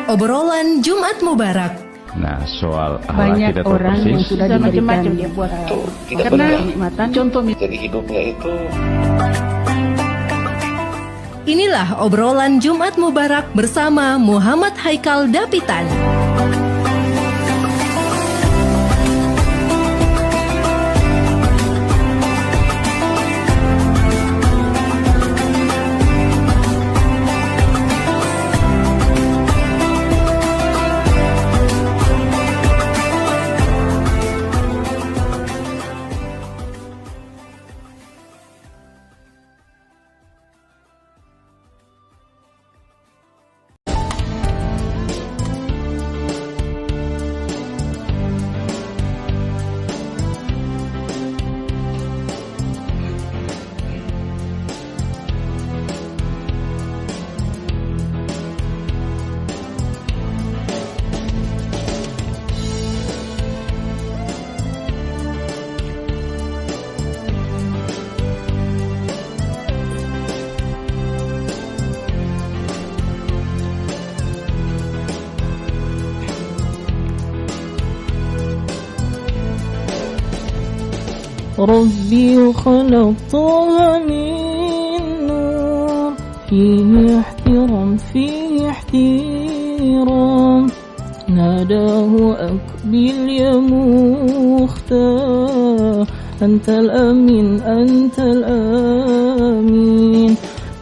Obrolan Jumat Mubarak. Nah, soal akhlak banyak kita tahu orang persis. yang sudah diberikan dia buat karena kenikmatan. Contoh jadi hidupnya itu. Inilah obrolan Jumat Mubarak bersama Muhammad Haikal Dapitan. ربي خلقتها من نور فيه احترام فيه احترام ناداه أقبل يا مختار أنت الأمين أنت الأمين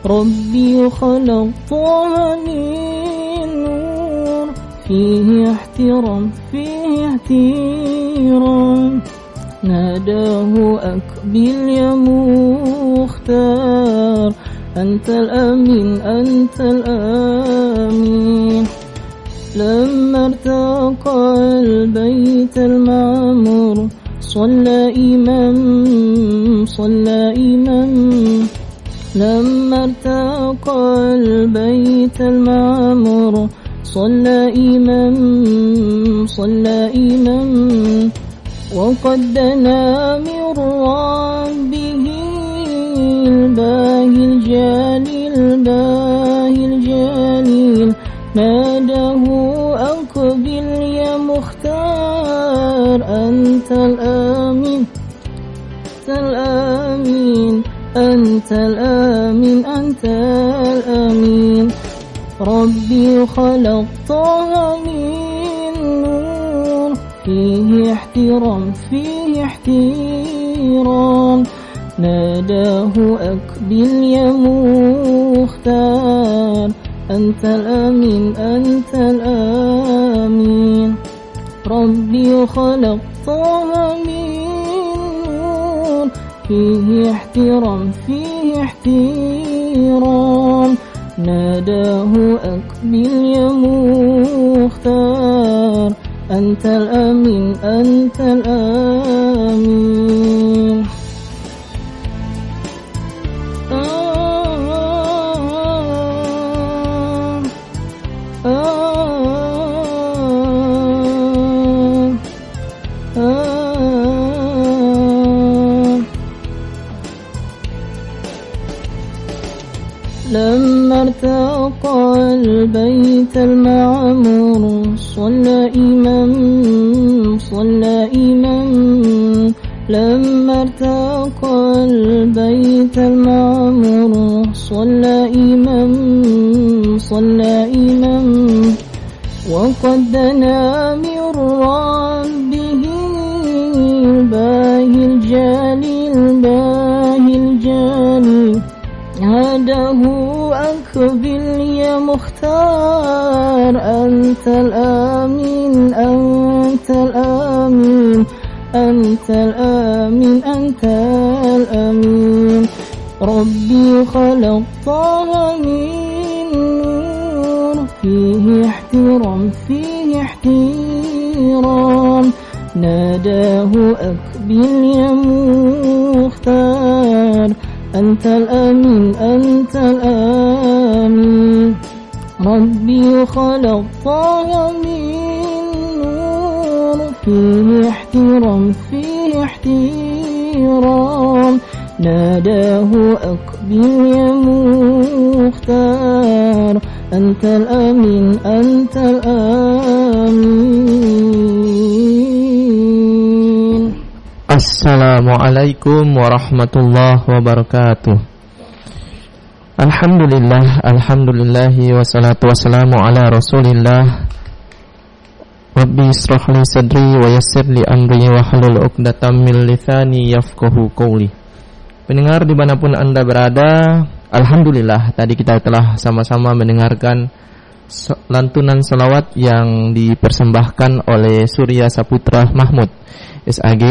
ربي خلقتها من نور فيه احترام فيه احترام ناداه أقبل يا مختار أنت الأمين أنت الأمين لما ارتقى البيت المعمور صلى إمام لما ارتقى البيت المعمور صلى إمام وقد دنا من ربه الباهي الجليل ناداه أقبل يا مختار أنت الأمين أنت الأمين ربي خلقتها من نور فيه احترام فيه احترام ناداه أقبل يا مختار أنت الأمين أنت الأمين ربي خلقتها من نور فيه احترام فيه احترام ناداه أقبل يا مختار أنت الأمين أنت الأمين لما ارتقى البيت المعمور صلى إمام لما ارتقى البيت المعمور صلى إمام وقد دنا من ربه الباهي الجليل ناداه أقبل يا مختار أنت الأمين أنت الأمين أنت الأمين أنت الأمين ربي خلقتها من نور فيه احترام فيه احترام ناداه أقبل يا مختار أنت الأمين أنت الأمين ربي خلقتها من نور فيه احترام فيه احترام ناداه أقبل يا مختار أنت الأمين أنت الأمين. Assalamualaikum warahmatullahi wabarakatuh. Alhamdulillahi wassalatu wassalamu ala rasulillah. Rabbi israh li sadri wa yassir li amri wa hlul 'uqdatam min lisani yafqahu qawli. Pendengar dimanapun Anda berada, alhamdulillah tadi kita telah sama-sama mendengarkan lantunan salawat yang dipersembahkan oleh Surya Saputra Mahmud SAG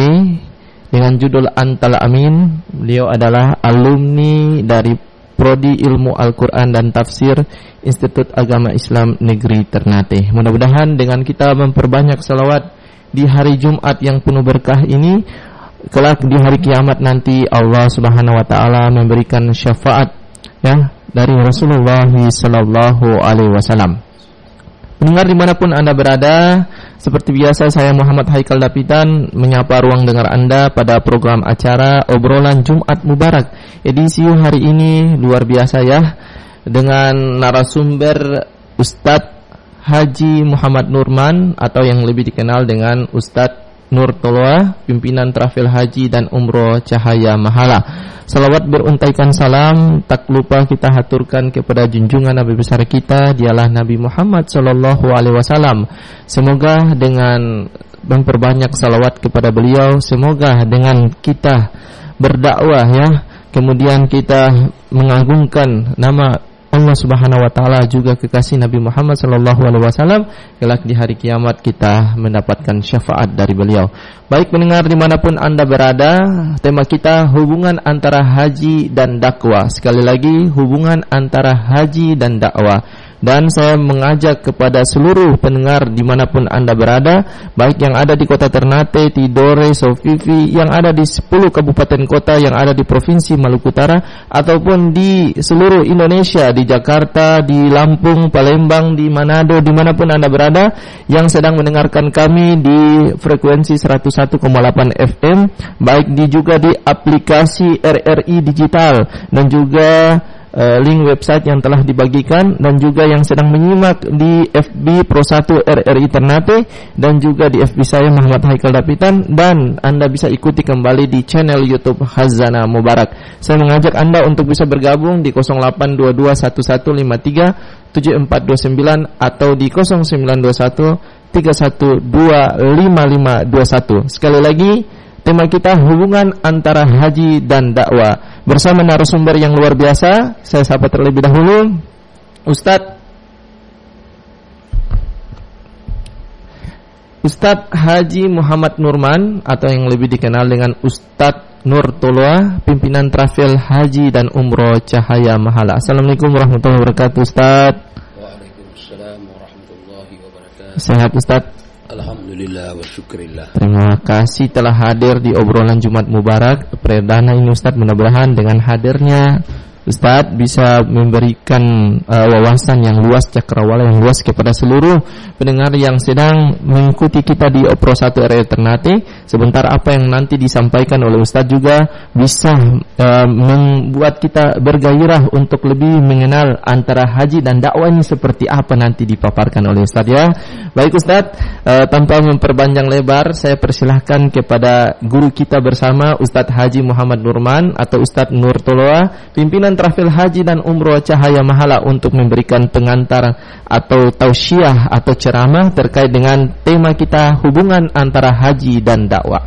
dengan judul Antal Amin. Beliau adalah alumni dari Prodi Ilmu Al-Quran dan Tafsir Institut Agama Islam Negeri Ternate. Mudah-mudahan dengan kita memperbanyak salawat di hari Jumat yang penuh berkah ini, kelak di hari kiamat nanti Allah Subhanahu wa taala memberikan syafaat ya dari Rasulullah sallallahu alaihi wasallam. Pendengar dimanapun Anda berada, seperti biasa saya Muhammad Haikal Dapitan menyapa ruang dengar Anda pada program acara Obrolan Jumat Mubarak. Edisi hari ini luar biasa ya, dengan narasumber Ustadz Haji Muhammad Nurman atau yang lebih dikenal dengan Ustadz Nur Toloa, pimpinan Travel Haji dan Umroh Cahaya Mahala. Salawat beruntaikan salam tak lupa kita haturkan kepada junjungan Nabi besar kita, dialah Nabi Muhammad sallallahu alaihi wasallam. Semoga dengan memperbanyak salawat kepada beliau, semoga dengan kita berdakwah ya, kemudian kita mengagungkan nama Allah Subhanahu wa taala juga kekasih Nabi Muhammad sallallahu alaihi wasallam, kelak di hari kiamat kita mendapatkan syafaat dari beliau. Baik pendengar dimanapun Anda berada, tema kita hubungan antara haji dan dakwah. Sekali lagi, hubungan antara haji dan dakwah. Dan saya mengajak kepada seluruh pendengar dimanapun Anda berada, baik yang ada di kota Ternate, Tidore, Sofifi, yang ada di 10 kabupaten kota yang ada di Provinsi Maluku Utara, ataupun di seluruh Indonesia, di Jakarta, di Lampung, Palembang, di Manado, dimanapun Anda berada, yang sedang mendengarkan kami di frekuensi 101,8 FM, baik juga di aplikasi RRI Digital, dan juga link website yang telah dibagikan, dan juga yang sedang menyimak di FB Pro 1 RRI Ternate, dan juga di FB saya Muhammad Haikal Dapitan, dan Anda bisa ikuti kembali di channel YouTube Khazanah Mubarak. Saya mengajak Anda untuk bisa bergabung di 082211537429 atau di 0921312551. Sekali lagi, tema kita hubungan antara haji dan dakwah. Bersama narasumber yang luar biasa, saya sapa terlebih dahulu Ustadz Haji Muhammad Nurman atau yang lebih dikenal dengan Ustadz Nur Toloa, pimpinan Travel Haji dan Umroh Cahaya Mahala. Assalamualaikum warahmatullahi wabarakatuh Ustadz. Waalaikumsalam warahmatullahi wabarakatuh. Sehat Ustadz? Alhamdulillah wa syukrillah. Terima kasih telah hadir di obrolan Jumat Mubarak perdana ini Ustadz. Mudah-mudahan dengan hadirnya Ustadz bisa memberikan wawasan yang luas, cakrawala yang luas kepada seluruh pendengar yang sedang mengikuti kita di Pro 1 RRI Ternate. Sebentar apa yang nanti disampaikan oleh Ustadz juga bisa membuat kita bergairah untuk lebih mengenal antara haji dan dakwah ini seperti apa nanti dipaparkan oleh Ustadz ya. Baik Ustadz, tanpa memperpanjang lebar, saya persilahkan kepada guru kita bersama Ustadz Haji Muhammad Nurman atau Ustadz Nur Toloa, pimpinan Travel Haji dan Umroh Cahaya Mahala, untuk memberikan pengantar atau tausiah atau ceramah terkait dengan tema kita hubungan antara haji dan dakwah.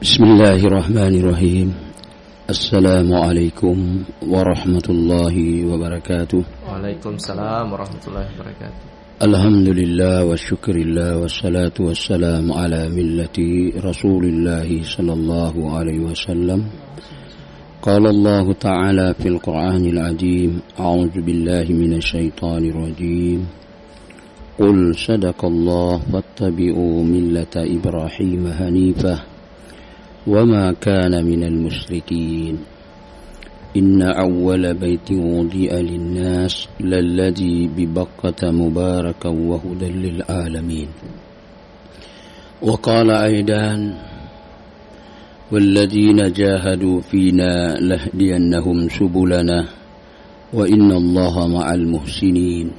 Bismillahirrahmanirrahim. Assalamualaikum warahmatullahi wabarakatuh. Waalaikumsalam warahmatullahi wabarakatuh. Alhamdulillah wa syukrillah wassalatu wassalamu ala millati Rasulillahi sallallahu alaihi wasallam. Qala Allah Ta'ala fil Qur'anil Azim, a'udzu billahi minasy syaithanir rajim. Qul sadaqallah wattabi'u millata Ibrahim hanifah wa ma kana minal musyrikin. Inna awwala baitin wudi'a lin-nas lalladzi bi Bakkah mubarakan wa hudan lil alamin. Wa qala aidan walladzina jahadu fina lahdiyannahum subulana wa innallaha ma'al muhsinin.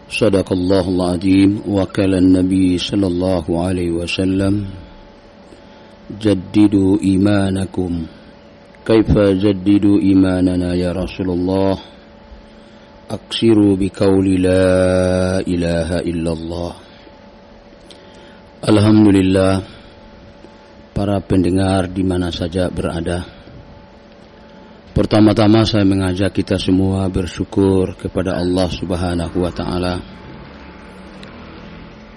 Sadaqallahul azim. Wa qala an-nabi sallallahu alaihi wasallam, jaddidu imanakum. Kaifa jaddidu imanana ya Rasulullah? Aksiru biqauli la ilaha illallah. Alhamdulillah, para pendengar di mana saja berada. Pertama-tama saya mengajak kita semua bersyukur kepada Allah Subhanahu wa taala.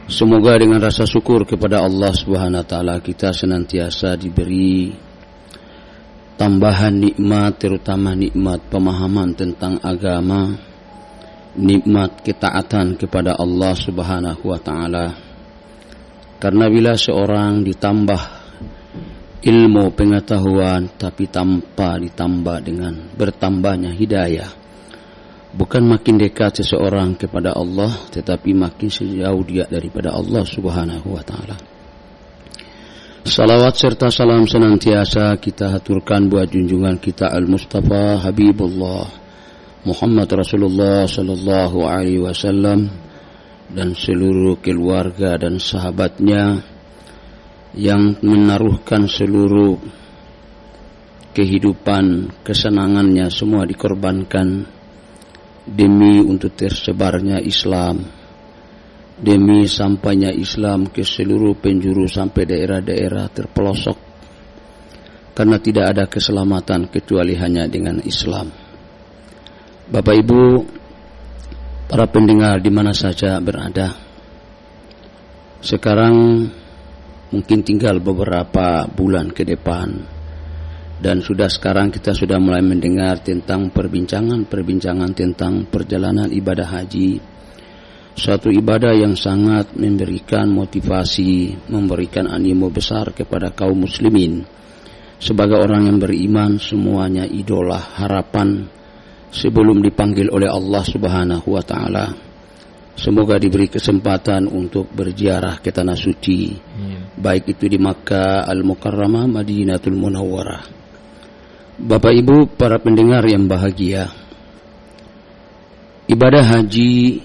Semoga dengan rasa syukur kepada Allah Subhanahu wa taala kita senantiasa diberi tambahan nikmat, terutama nikmat pemahaman tentang agama, nikmat ketaatan kepada Allah Subhanahu wa taala. Karena bila seorang ditambah ilmu pengetahuan tapi tanpa ditambah dengan bertambahnya hidayah, bukan makin dekat seseorang kepada Allah, tetapi makin sejauh dia daripada Allah Subhanahu wa taala. Salawat serta salam senantiasa kita haturkan buat junjungan kita Al-Mustafa Habibullah Muhammad Rasulullah sallallahu alaihi wasallam dan seluruh keluarga dan sahabatnya yang menaruhkan seluruh kehidupan, kesenangannya semua dikorbankan demi untuk tersebarnya Islam, demi sampainya Islam ke seluruh penjuru sampai daerah-daerah terpelosok. Karena tidak ada keselamatan kecuali hanya dengan Islam. Bapak Ibu, para pendengar di mana saja berada, sekarang mungkin tinggal beberapa bulan ke depan, dan sekarang kita sudah mulai mendengar tentang perbincangan tentang perjalanan ibadah haji. Suatu ibadah yang sangat memberikan motivasi, memberikan animo besar kepada kaum muslimin. Sebagai orang yang beriman, semuanya idola, harapan sebelum dipanggil oleh Allah Subhanahu wa taala. Semoga diberi kesempatan untuk berziarah ke tanah suci, baik itu di Makkah Al-Mukarramah, Madinatul Munawwarah. Bapak Ibu, para pendengar yang bahagia, ibadah haji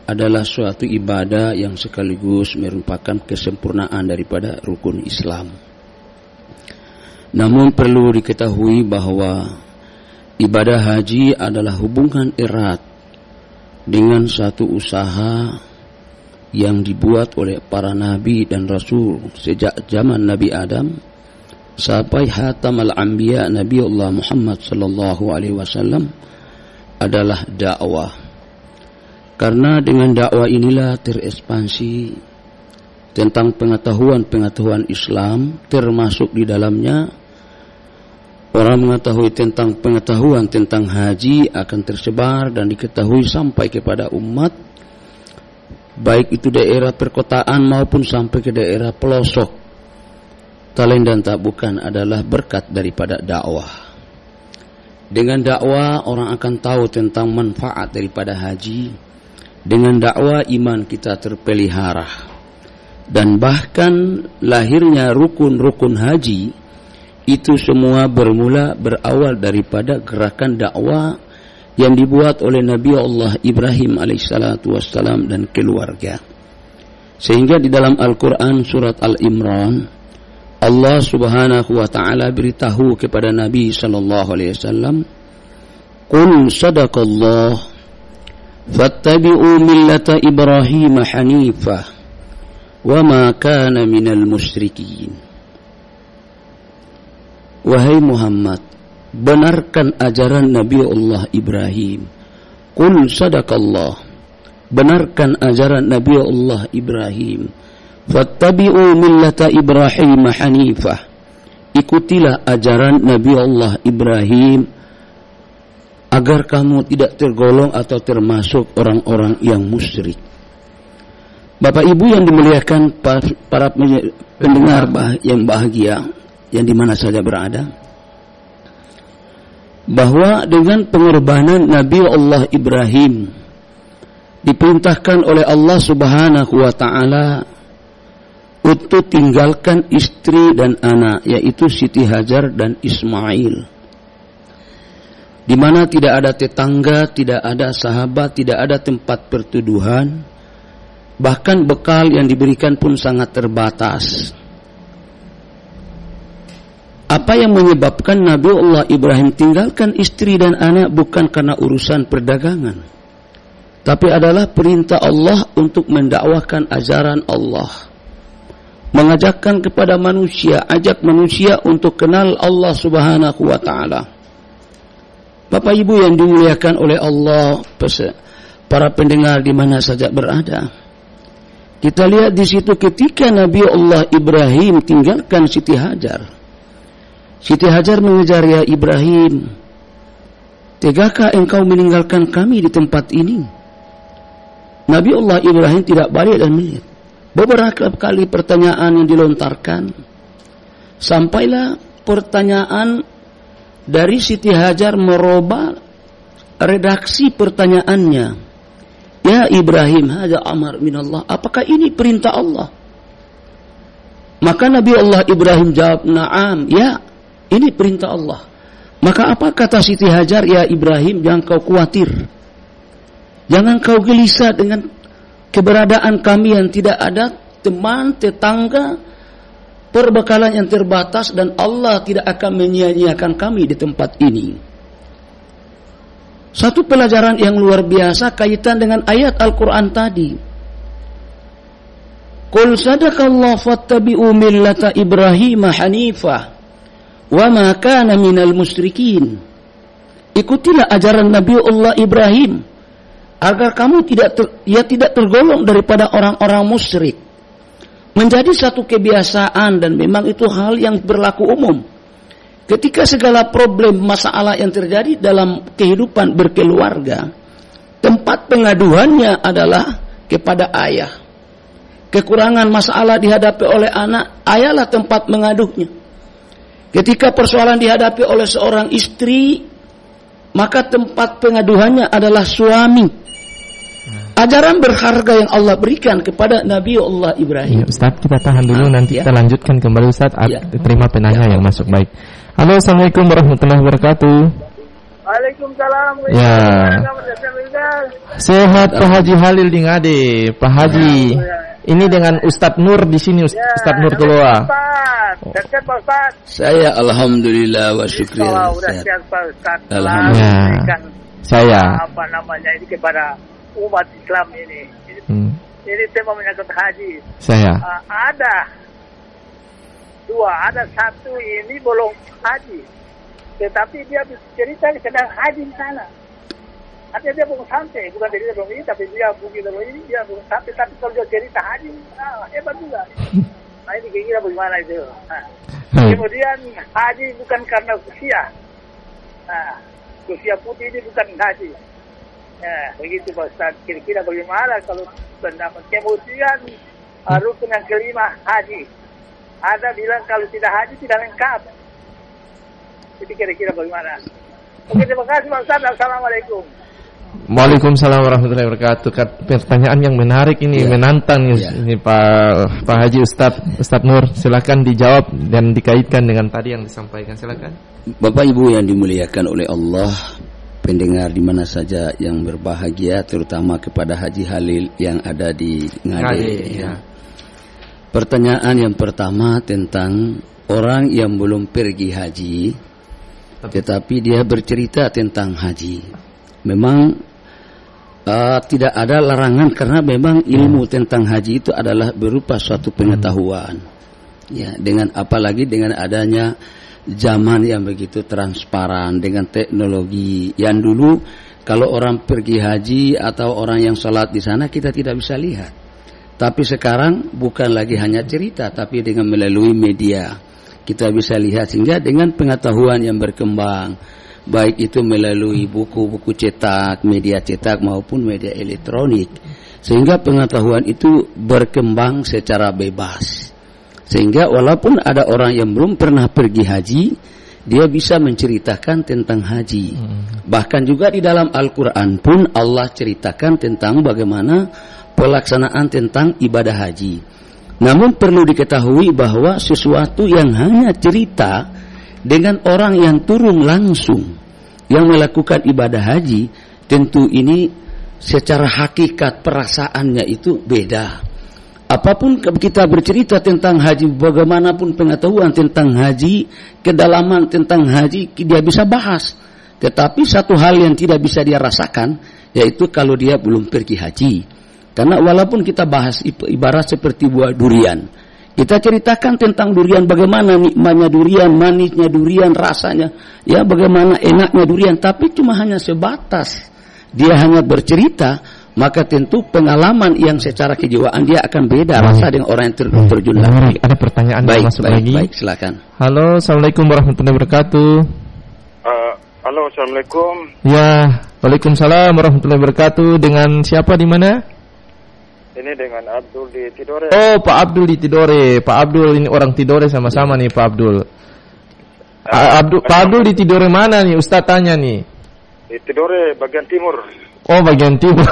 adalah suatu ibadah yang sekaligus merupakan kesempurnaan daripada rukun Islam. Namun perlu diketahui bahwa ibadah haji adalah hubungan erat dengan satu usaha yang dibuat oleh para nabi dan rasul sejak zaman Nabi Adam sampai Khatamal Anbiya Nabi Allah Muhammad sallallahu alaihi wasallam, adalah dakwah. Karena dengan dakwah inilah terekspansi tentang pengetahuan Islam, termasuk di dalamnya orang mengetahui tentang pengetahuan tentang haji akan tersebar dan diketahui sampai kepada umat, baik itu daerah perkotaan maupun sampai ke daerah pelosok. Tak lain dan tak bukan adalah berkat daripada dakwah. Dengan dakwah orang akan tahu tentang manfaat daripada haji. Dengan dakwah iman kita terpelihara. Dan bahkan lahirnya rukun-rukun haji itu semua berawal daripada gerakan dakwah yang dibuat oleh Nabi Allah Ibrahim alaihissalatu wassalam dan keluarga. Sehingga di dalam Al-Quran surat Al-Imran, Allah Subhanahu wa ta'ala beritahu kepada Nabi sallallahu alaihi wasallam, "Qul sadaqallah fattabi'u millata Ibrahim hanifah wa ma kana minal musyrikin." Wahai Muhammad, benarkan ajaran Nabi Allah Ibrahim. Qul sadaqallah, benarkan ajaran Nabi Allah Ibrahim. Fattabi'u millata Ibrahim hanifah, ikutilah ajaran Nabi Allah Ibrahim agar kamu tidak tergolong atau termasuk orang-orang yang musyrik. Bapak Ibu yang dimuliakan para pendengar yang bahagia, yang di mana saja berada, bahwa dengan pengorbanan Nabi Allah Ibrahim diperintahkan oleh Allah Subhanahu wa ta'ala untuk tinggalkan istri dan anak, yaitu Siti Hajar dan Ismail. di mana tidak ada tetangga, tidak ada sahabat, tidak ada tempat pertuduhan, bahkan bekal yang diberikan pun sangat terbatas. Apa yang menyebabkan Nabiullah Ibrahim tinggalkan istri dan anak bukan karena urusan perdagangan, tapi adalah perintah Allah untuk mendakwahkan ajaran Allah, mengajakkan kepada manusia, ajak manusia untuk kenal Allah Subhanahu wa taala. Bapak Ibu yang dimuliakan oleh Allah, para pendengar di mana saja berada, kita lihat di situ ketika Nabiullah Ibrahim tinggalkan Siti Hajar. Siti Hajar mengejar, "Ya Ibrahim, tegakah engkau meninggalkan kami di tempat ini?" Nabiullah Ibrahim tidak balik dan melihat. Beberapa kali pertanyaan yang dilontarkan, sampailah pertanyaan dari Siti Hajar merubah redaksi pertanyaannya. "Ya Ibrahim, hadza amar minallah." Apakah ini perintah Allah? Maka Nabiullah Ibrahim jawab, "Na'am, ya, ini perintah Allah." Maka apa kata Siti Hajar? "Ya Ibrahim, jangan kau khawatir. Jangan kau gelisah dengan keberadaan kami yang tidak ada teman, tetangga, perbekalan yang terbatas, dan Allah tidak akan menyia-nyiakan kami di tempat ini." Satu pelajaran yang luar biasa kaitan dengan ayat Al-Quran tadi. "Qul sadaqallahu fattabi'u millata Ibrahim hanifah wa ma kana minal musyrikin." Ikutilah ajaran Nabiullah Ibrahim agar kamu tidak tergolong daripada orang-orang musyrik. Menjadi satu kebiasaan, dan memang itu hal yang berlaku umum. Ketika segala problem masalah yang terjadi dalam kehidupan berkeluarga, tempat pengaduannya adalah kepada ayah. Kekurangan masalah dihadapi oleh anak, ayahlah tempat mengaduhnya. Ketika persoalan dihadapi oleh seorang istri, maka tempat pengaduhannya adalah suami. Ajaran berharga yang Allah berikan kepada Nabiullah Ibrahim. Ya, Ustaz, kita tahan dulu, nanti kita lanjutkan kembali Ustaz. Terima penanya yang masuk. Baik. Halo, Assalamualaikum warahmatullahi wabarakatuh. Waalaikumsalam. Ya. Sehat Pak Haji Halil di Ngade. Pak Haji, ini dengan Ustadz Nur di sini, Ustadz Nur keluar. Sehat Pak Ustaz. Saya alhamdulillah wa syukrillah. Sehat Pak Ustaz. Alhamdulillah. Saya apa namanya ini kepada umat Islam ini. Ini tema menyangkut haji. Saya ada dua, ada satu ini belum haji, tetapi dia cerita sedang haji di sana. Artinya dia belum sampai, bukan dia belum ini, tapi dia begitu ini dia belum sampai. Tapi kalau dia cerita haji, hebat juga. Nah ini kira-kira bagaimana itu? Kemudian haji bukan karena usia. Usia putih ini bukan haji. Begitu Pak Ustaz. Kira-kira bagaimana kalau pendapat? Kemudian rukun yang kelima haji. Ada bilang kalau tidak haji tidak lengkap. Jadi kira-kira bagaimana? Oke, terima kasih Pak Ustaz. Assalamualaikum. Waalaikumsalam warahmatullahi wabarakatuh. Pertanyaan yang menarik ini, menantang ini Pak Haji Ustadz Nur. Silakan dijawab dan dikaitkan dengan tadi yang disampaikan. Silakan. Bapak Ibu yang dimuliakan oleh Allah, pendengar di mana saja yang berbahagia, terutama kepada Haji Halil yang ada di Ngade. Pertanyaan yang pertama tentang orang yang belum pergi haji, tetapi dia bercerita tentang haji. Memang tidak ada larangan, karena memang ilmu tentang haji itu adalah berupa suatu pengetahuan. Ya, dengan apalagi dengan adanya zaman yang begitu transparan, dengan teknologi yang dulu kalau orang pergi haji atau orang yang sholat di sana kita tidak bisa lihat. Tapi sekarang bukan lagi hanya cerita, tapi dengan melalui media kita bisa lihat, sehingga dengan pengetahuan yang berkembang, baik itu melalui buku-buku cetak, media cetak maupun media elektronik, sehingga pengetahuan itu berkembang secara bebas. Sehingga walaupun ada orang yang belum pernah pergi haji, dia bisa menceritakan tentang haji. Bahkan juga di dalam Al-Quran pun Allah ceritakan tentang bagaimana pelaksanaan tentang ibadah haji. Namun perlu diketahui bahwa sesuatu yang hanya cerita dengan orang yang turun langsung yang melakukan ibadah haji, tentu ini secara hakikat perasaannya itu beda. Apapun kita bercerita tentang haji, bagaimanapun pengetahuan tentang haji, kedalaman tentang haji dia bisa bahas. Tetapi satu hal yang tidak bisa dia rasakan, yaitu kalau dia belum pergi haji. Karena walaupun kita bahas ibarat seperti buah durian, kita ceritakan tentang durian, bagaimana nikmatnya durian, manisnya durian, rasanya, ya bagaimana enaknya durian, tapi cuma hanya sebatas. Dia hanya bercerita, maka tentu pengalaman yang secara kejiwaan dia akan beda rasa dengan orang yang terjun lagi. Ada pertanyaan yang masuk lagi. Baik, silakan. Halo, assalamualaikum warahmatullahi wabarakatuh. Halo, assalamualaikum. Ya, waalaikumsalam warahmatullahi wabarakatuh. Dengan siapa di mana? Ini dengan Abdul di Tidore. Oh, Pak Abdul di Tidore. Pak Abdul ini orang Tidore sama-sama nih, Pak Abdul. Pak Abdul di Tidore mana nih? Ustaz tanya nih. Di Tidore bagian timur. Oh, bagian timur.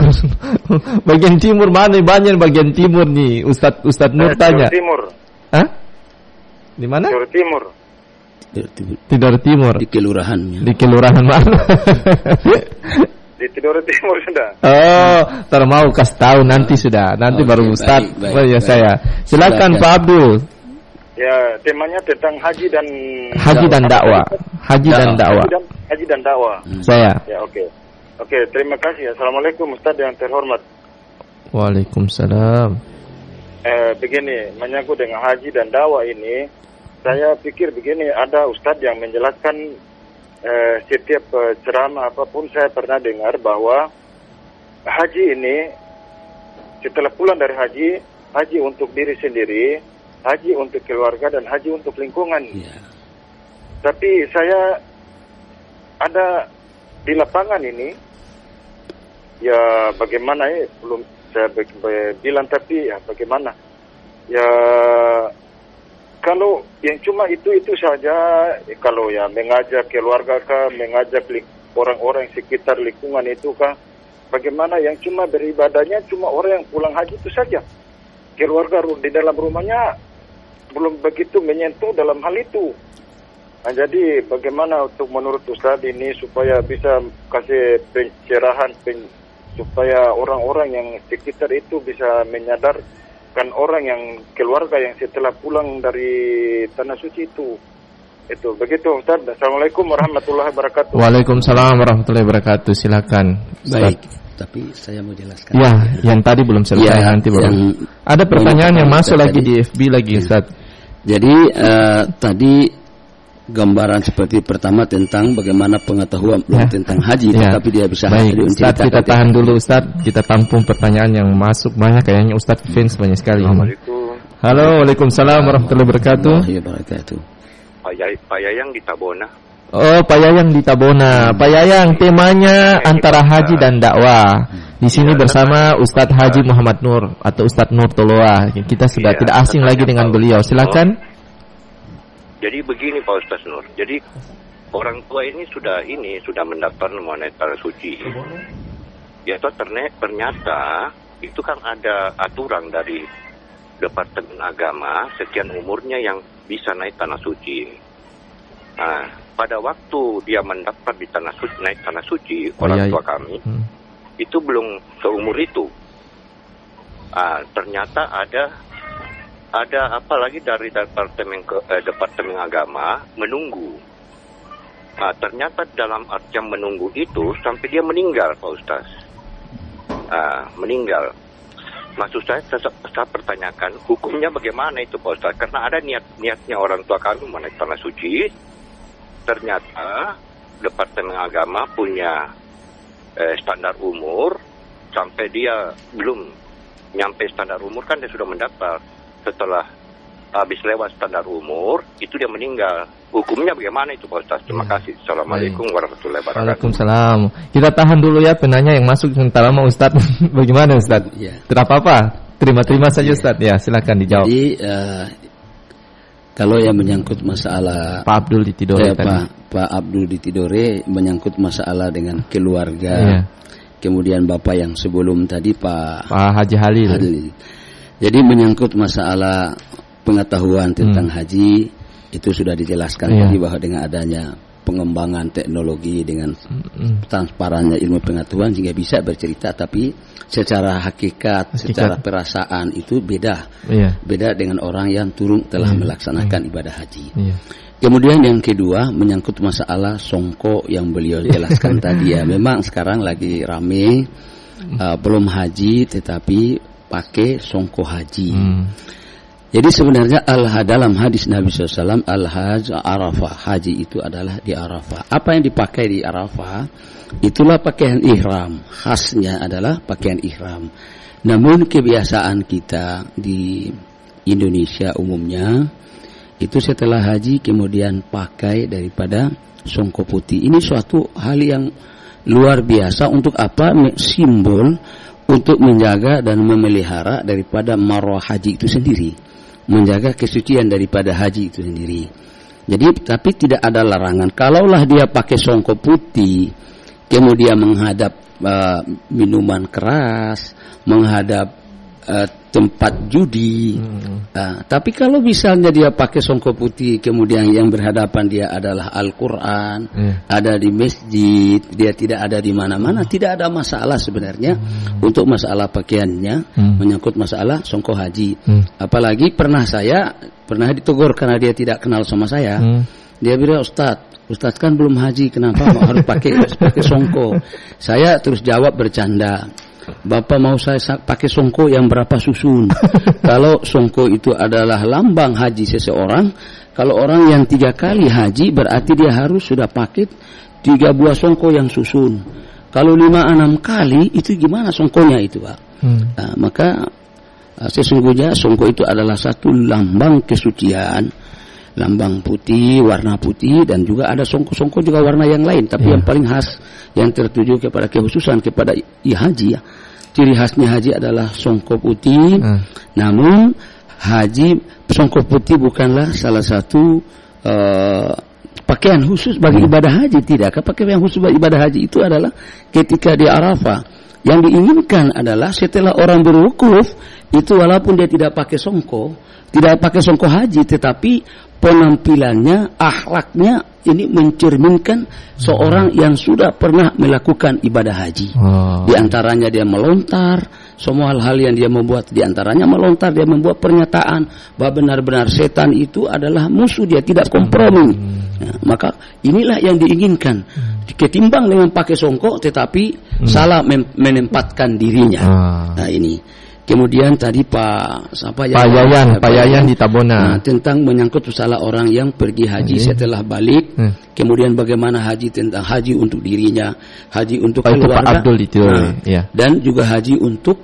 Bagian timur mana? Banyak bagian timur nih. Ustaz Nur tanya. Timur. Hah? Di mana? Tidore Timur. Tidore Timur. Di kelurahannya. Di kelurahan mana? Di Tidore Timur sudah. Oh, mau kasih tahu nanti sudah. Nanti baru Ustaz. Baik. Saya. Silakan Pak Abdul. Ya, temanya tentang haji dan dakwah. Haji dan dakwah. Haji dan dakwah. Saya. Ya, oke. Oke, terima kasih. Assalamualaikum Ustaz yang terhormat. Waalaikumsalam. Begini, menyangkut dengan haji dan dakwah ini, saya pikir begini, ada Ustaz yang menjelaskan setiap ceramah apapun saya pernah dengar bahwa haji ini setelah pulang dari haji untuk diri sendiri, haji untuk keluarga, dan haji untuk lingkungan. Yeah. Tapi saya ada di lapangan ini, ya bagaimana ya, belum saya bilang, tapi ya bagaimana ya, kalau yang cuma itu saja, kalau ya mengajak keluarga kah, mengajak orang-orang sekitar lingkungan itu kah, bagaimana yang cuma beribadahnya cuma orang yang pulang haji itu saja, keluarga di dalam rumahnya belum begitu menyentuh dalam hal itu. Nah, jadi bagaimana untuk menurut Ustaz ini supaya bisa kasih pencerahan supaya orang-orang yang sekitar itu bisa menyadarkan orang yang keluarga yang setelah pulang dari tanah suci itu. Itu begitu Ustaz. Assalamualaikum warahmatullahi wabarakatuh. Waalaikumsalam warahmatullahi wabarakatuh. Silakan. Baik. Tapi saya mau jelaskan. Ya, yang tadi belum selesai, ya, nanti baru. Ada pertanyaan yang masuk lagi di FB lagi, Ustaz. Jadi tadi gambaran seperti pertama tentang bagaimana pengetahuan tentang haji, tapi dia bisa baik, Ustaz, kita tahan dulu Ustaz, kita tampung pertanyaan yang masuk banyak, kayaknya Ustaz fans banyak sekali. Halo, waalaikumsalam warahmatullahi wabarakatuh. Pak Yayang di Tabona. Oh, Pak Yayang di Tabona. Pak Yayang, temanya antara haji dan dakwah. Di sini bersama Ustadz Haji Muhammad Nur atau Ustadz Nur Toloa. Kita sudah tidak asing lagi dengan beliau. Silakan. Jadi begini Pak Ustaz Nur. Jadi orang tua ini sudah mendaftar mengenai tanah suci. Ya ternyata itu kan ada aturan dari Departemen Agama sekian umurnya yang bisa naik tanah suci. Nah, pada waktu dia mendaftar di naik tanah suci, orang tua kami itu belum seumur itu. Ternyata ada apa lagi dari Departemen Agama menunggu. Ternyata dalam artian menunggu itu sampai dia meninggal Pak Ustaz. Meninggal. Maksud saya pertanyakan hukumnya bagaimana itu Pak Ustaz? Karena ada niatnya orang tua kami menaik tanah suci. Ternyata Departemen Agama punya standar umur, sampai dia belum nyampe standar umur kan dia sudah mendaftar. Setelah habis lewat standar umur, itu dia meninggal. Hukumnya bagaimana itu Pak Ustaz? Terima kasih. Assalamualaikum warahmatullahi wabarakatuh. Waalaikumsalam. Kita tahan dulu ya penanya yang masuk sebentar lama Ustaz. Bagaimana Ustaz? Ya. Tidak apa-apa. Terima saja Ustaz. Ya, silakan dijawab. Jadi kalau yang menyangkut masalah Pak Abdul di Tidore tadi. Pak Abdul di Tidore menyangkut masalah dengan keluarga. Kemudian Bapak yang sebelum tadi Pak Haji Halil. Jadi menyangkut masalah pengetahuan tentang haji itu sudah dijelaskan tadi bahwa dengan adanya pengembangan teknologi dengan transparannya ilmu pengetahuan sehingga bisa bercerita, tapi secara hakikat, secara perasaan itu beda. Beda dengan orang yang turun telah melaksanakan ibadah haji. Kemudian yang kedua menyangkut masalah songkok yang beliau jelaskan tadi ya. Memang sekarang lagi rame belum haji tetapi pakai songkok haji. Jadi sebenarnya dalam hadis Nabi SAW, al-hajj Arafah, haji itu adalah di Arafah. Apa yang dipakai di Arafah, itulah pakaian ihram. Khasnya adalah pakaian ihram. Namun kebiasaan kita di Indonesia umumnya, itu setelah haji kemudian pakai daripada songkok putih. Ini suatu hal yang luar biasa. Untuk apa? Simbol untuk menjaga dan memelihara daripada marwah haji itu sendiri. Menjaga kesucian daripada haji itu sendiri. Jadi tapi tidak ada larangan. Kalaulah dia pakai songkok putih, kemudian menghadap minuman keras, menghadap tempat judi. Tapi kalau misalnya dia pakai songkok putih, kemudian yang berhadapan dia adalah Al-Quran, ada di masjid, dia tidak ada di mana-mana, tidak ada masalah sebenarnya untuk masalah pakaiannya, menyangkut masalah songkok haji. Apalagi pernah ditegur karena dia tidak kenal sama saya. Dia bilang, Ustadz kan belum haji, kenapa harus pakai songkok? Saya terus jawab bercanda, Bapak mau saya pakai songkok yang berapa susun? Kalau songkok itu adalah lambang haji seseorang, kalau orang yang 3 kali haji berarti dia harus sudah pakai 3 buah songkok yang susun. Kalau 5-6 kali itu gimana songkoknya itu, Pak? Nah, maka sesungguhnya songkok itu adalah satu lambang kesucian, lambang putih, warna putih, dan juga ada songkok-songkok juga warna yang lain. Tapi yang paling khas, yang tertuju kepada kekhususan kepada haji ya. Ciri khasnya haji adalah songkok putih. Namun haji songkok putih bukanlah salah satu pakaian khusus bagi ibadah haji, tidak. Pakaian khusus bagi ibadah haji itu adalah ketika di Arafah. Yang diinginkan adalah setelah orang berwukuf itu walaupun dia tidak pakai songkok haji, tetapi penampilannya, akhlaknya ini mencerminkan seorang yang sudah pernah melakukan ibadah haji. Di antaranya dia melontar, semua hal-hal yang dia membuat, di antaranya melontar, dia membuat pernyataan bahwa benar-benar setan itu adalah musuh, dia tidak kompromi. Nah, maka inilah yang diinginkan. Ketimbang dengan pakai songkok tetapi salah menempatkan dirinya. Nah ini. Kemudian tadi Pak Yayan di Tabona, tentang menyangkut masalah orang yang pergi haji setelah balik, kemudian bagaimana haji, tentang haji untuk dirinya, haji untuk keluarga, Pak Abdul itu, dan juga haji untuk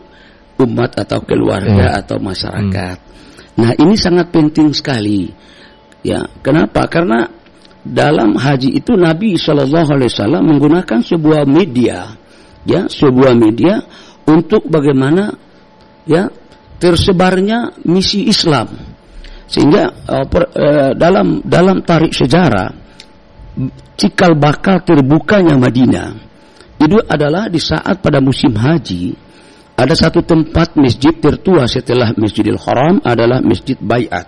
umat atau keluarga atau masyarakat. Nah ini sangat penting sekali. Ya, kenapa? Karena dalam haji itu Nabi SAW menggunakan sebuah media untuk bagaimana tersebarnya misi Islam, sehingga dalam tarik sejarah cikal bakal terbukanya Madinah itu adalah di saat pada musim haji. Ada satu tempat masjid tertua setelah Masjidil Haram adalah Masjid Baiat.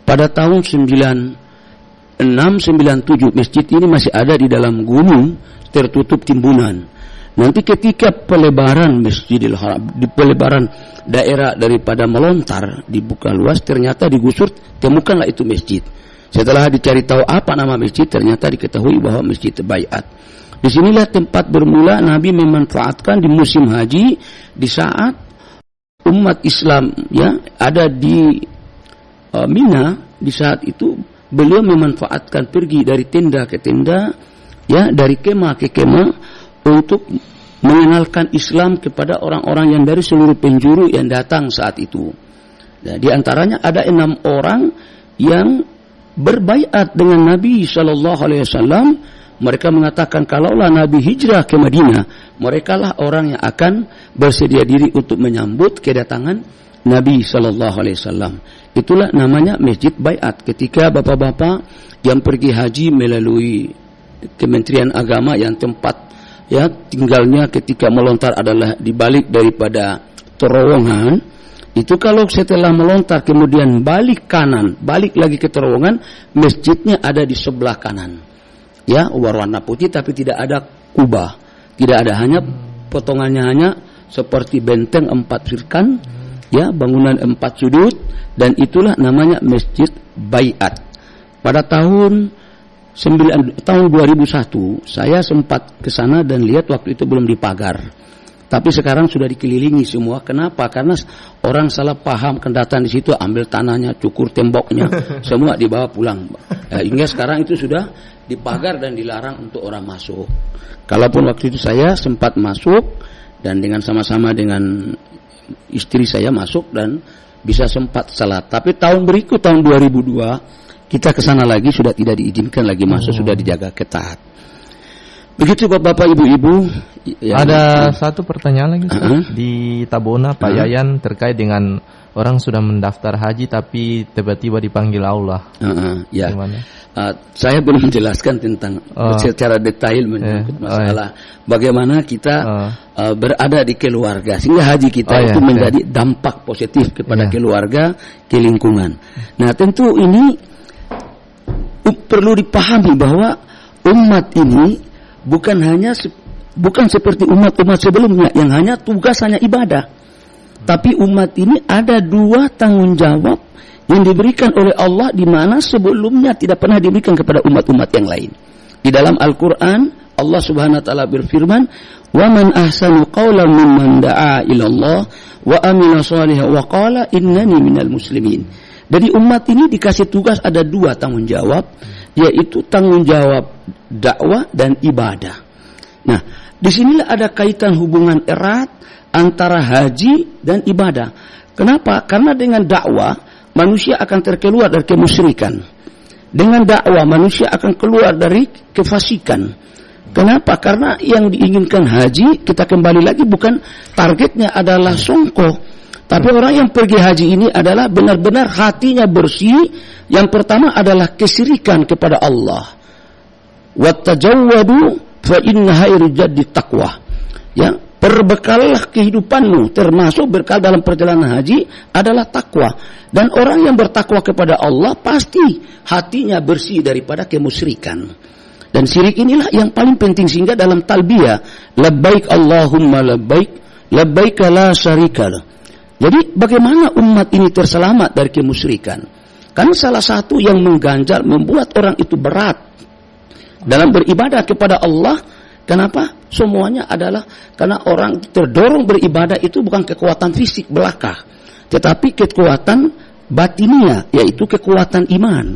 Pada tahun 96-97 masjid ini masih ada di dalam gunung tertutup timbunan. Nanti ketika pelebaran Masjidil Haram, di pelebaran daerah daripada melontar dibuka luas, ternyata digusur, temukanlah itu masjid. Setelah dicari tahu apa nama masjid, ternyata diketahui bahwa Masjid Baiat. Disinilah tempat bermula Nabi memanfaatkan di musim haji, di saat umat Islam ada di Mina. Di saat itu beliau memanfaatkan pergi dari tenda ke tenda, dari kemah ke kemah, untuk mengenalkan Islam kepada orang-orang yang dari seluruh penjuru yang datang saat itu. Nah, di antaranya ada 6 orang yang berbaiat dengan Nabi SAW. Mereka mengatakan kalaulah Nabi hijrah ke Madinah, mereka lah orang yang akan bersedia diri untuk menyambut kedatangan Nabi SAW. Itulah namanya Masjid Baiat. Ketika bapak-bapak yang pergi haji melalui Kementerian Agama yang tempat tinggalnya ketika melontar adalah di balik daripada terowongan, itu kalau setelah melontar kemudian balik kanan, balik lagi ke terowongan, masjidnya ada di sebelah kanan. ya, berwarna putih tapi tidak ada kubah, tidak ada, hanya potongannya hanya seperti benteng 4 firkan, ya, bangunan 4 sudut, dan itulah namanya Masjid Baiat. Pada tahun 2001 saya sempat ke sana dan lihat waktu itu belum dipagar. Tapi sekarang sudah dikelilingi semua. Kenapa? Karena orang salah paham, kan datang di situ ambil tanahnya, cukur temboknya, semua dibawa pulang. Hingga sekarang itu sudah dipagar dan dilarang untuk orang masuk. Kalaupun waktu itu saya sempat masuk dan dengan sama-sama dengan istri saya masuk dan bisa sempat salat. Tapi tahun berikut, tahun 2002, kita ke sana lagi sudah tidak diizinkan lagi masuk, sudah dijaga ketat. Begitu Bapak Ibu-ibu. Ada satu pertanyaan lagi di Tabona Pak Yayan terkait dengan orang sudah mendaftar haji tapi tiba-tiba dipanggil Allah. Ya. Saya belum menjelaskan tentang secara detail menyangkut masalah bagaimana kita berada di keluarga sehingga haji kita itu menjadi dampak positif kepada keluarga, ke lingkungan. Nah, tentu ini perlu dipahami bahwa umat ini bukan seperti umat-umat sebelumnya yang hanya tugas hanya ibadah. Tapi umat ini ada 2 tanggung jawab yang diberikan oleh Allah di mana sebelumnya tidak pernah diberikan kepada umat-umat yang lain. Di dalam Al-Qur'an Allah Subhanahu wa taala berfirman, "Wa man ahsanu qawlan mimman da'a ila Allah wa amila shalihan wa qala innani minal muslimin." Jadi umat ini dikasih tugas ada 2 tanggung jawab, yaitu tanggung jawab dakwah dan ibadah. Nah, disinilah ada kaitan hubungan erat antara haji dan ibadah. Kenapa? Karena dengan dakwah manusia akan terkeluar dari kemusyrikan. Dengan dakwah manusia akan keluar dari kefasikan. Kenapa? Karena yang diinginkan haji, kita kembali lagi, bukan targetnya adalah songkok. Tapi orang yang pergi haji ini adalah benar-benar hatinya bersih. Yang pertama adalah kesyirikan kepada Allah. Wattajawwadu fa inna khairu jaddi taqwa. Ya, perbekallah kehidupanmu, termasuk bekal dalam perjalanan haji adalah takwa. Dan orang yang bertakwa kepada Allah pasti hatinya bersih daripada kemusyrikan. Dan syirik inilah yang paling penting, sehingga dalam talbiyah labbaik Allahumma labbaik, labbaik la syarikalah. Jadi bagaimana umat ini terselamat dari kemusyrikan? Karena salah satu yang mengganjal, membuat orang itu berat dalam beribadah kepada Allah. Kenapa? Semuanya adalah karena orang terdorong beribadah itu bukan kekuatan fisik belaka, tetapi kekuatan batinia, yaitu kekuatan iman.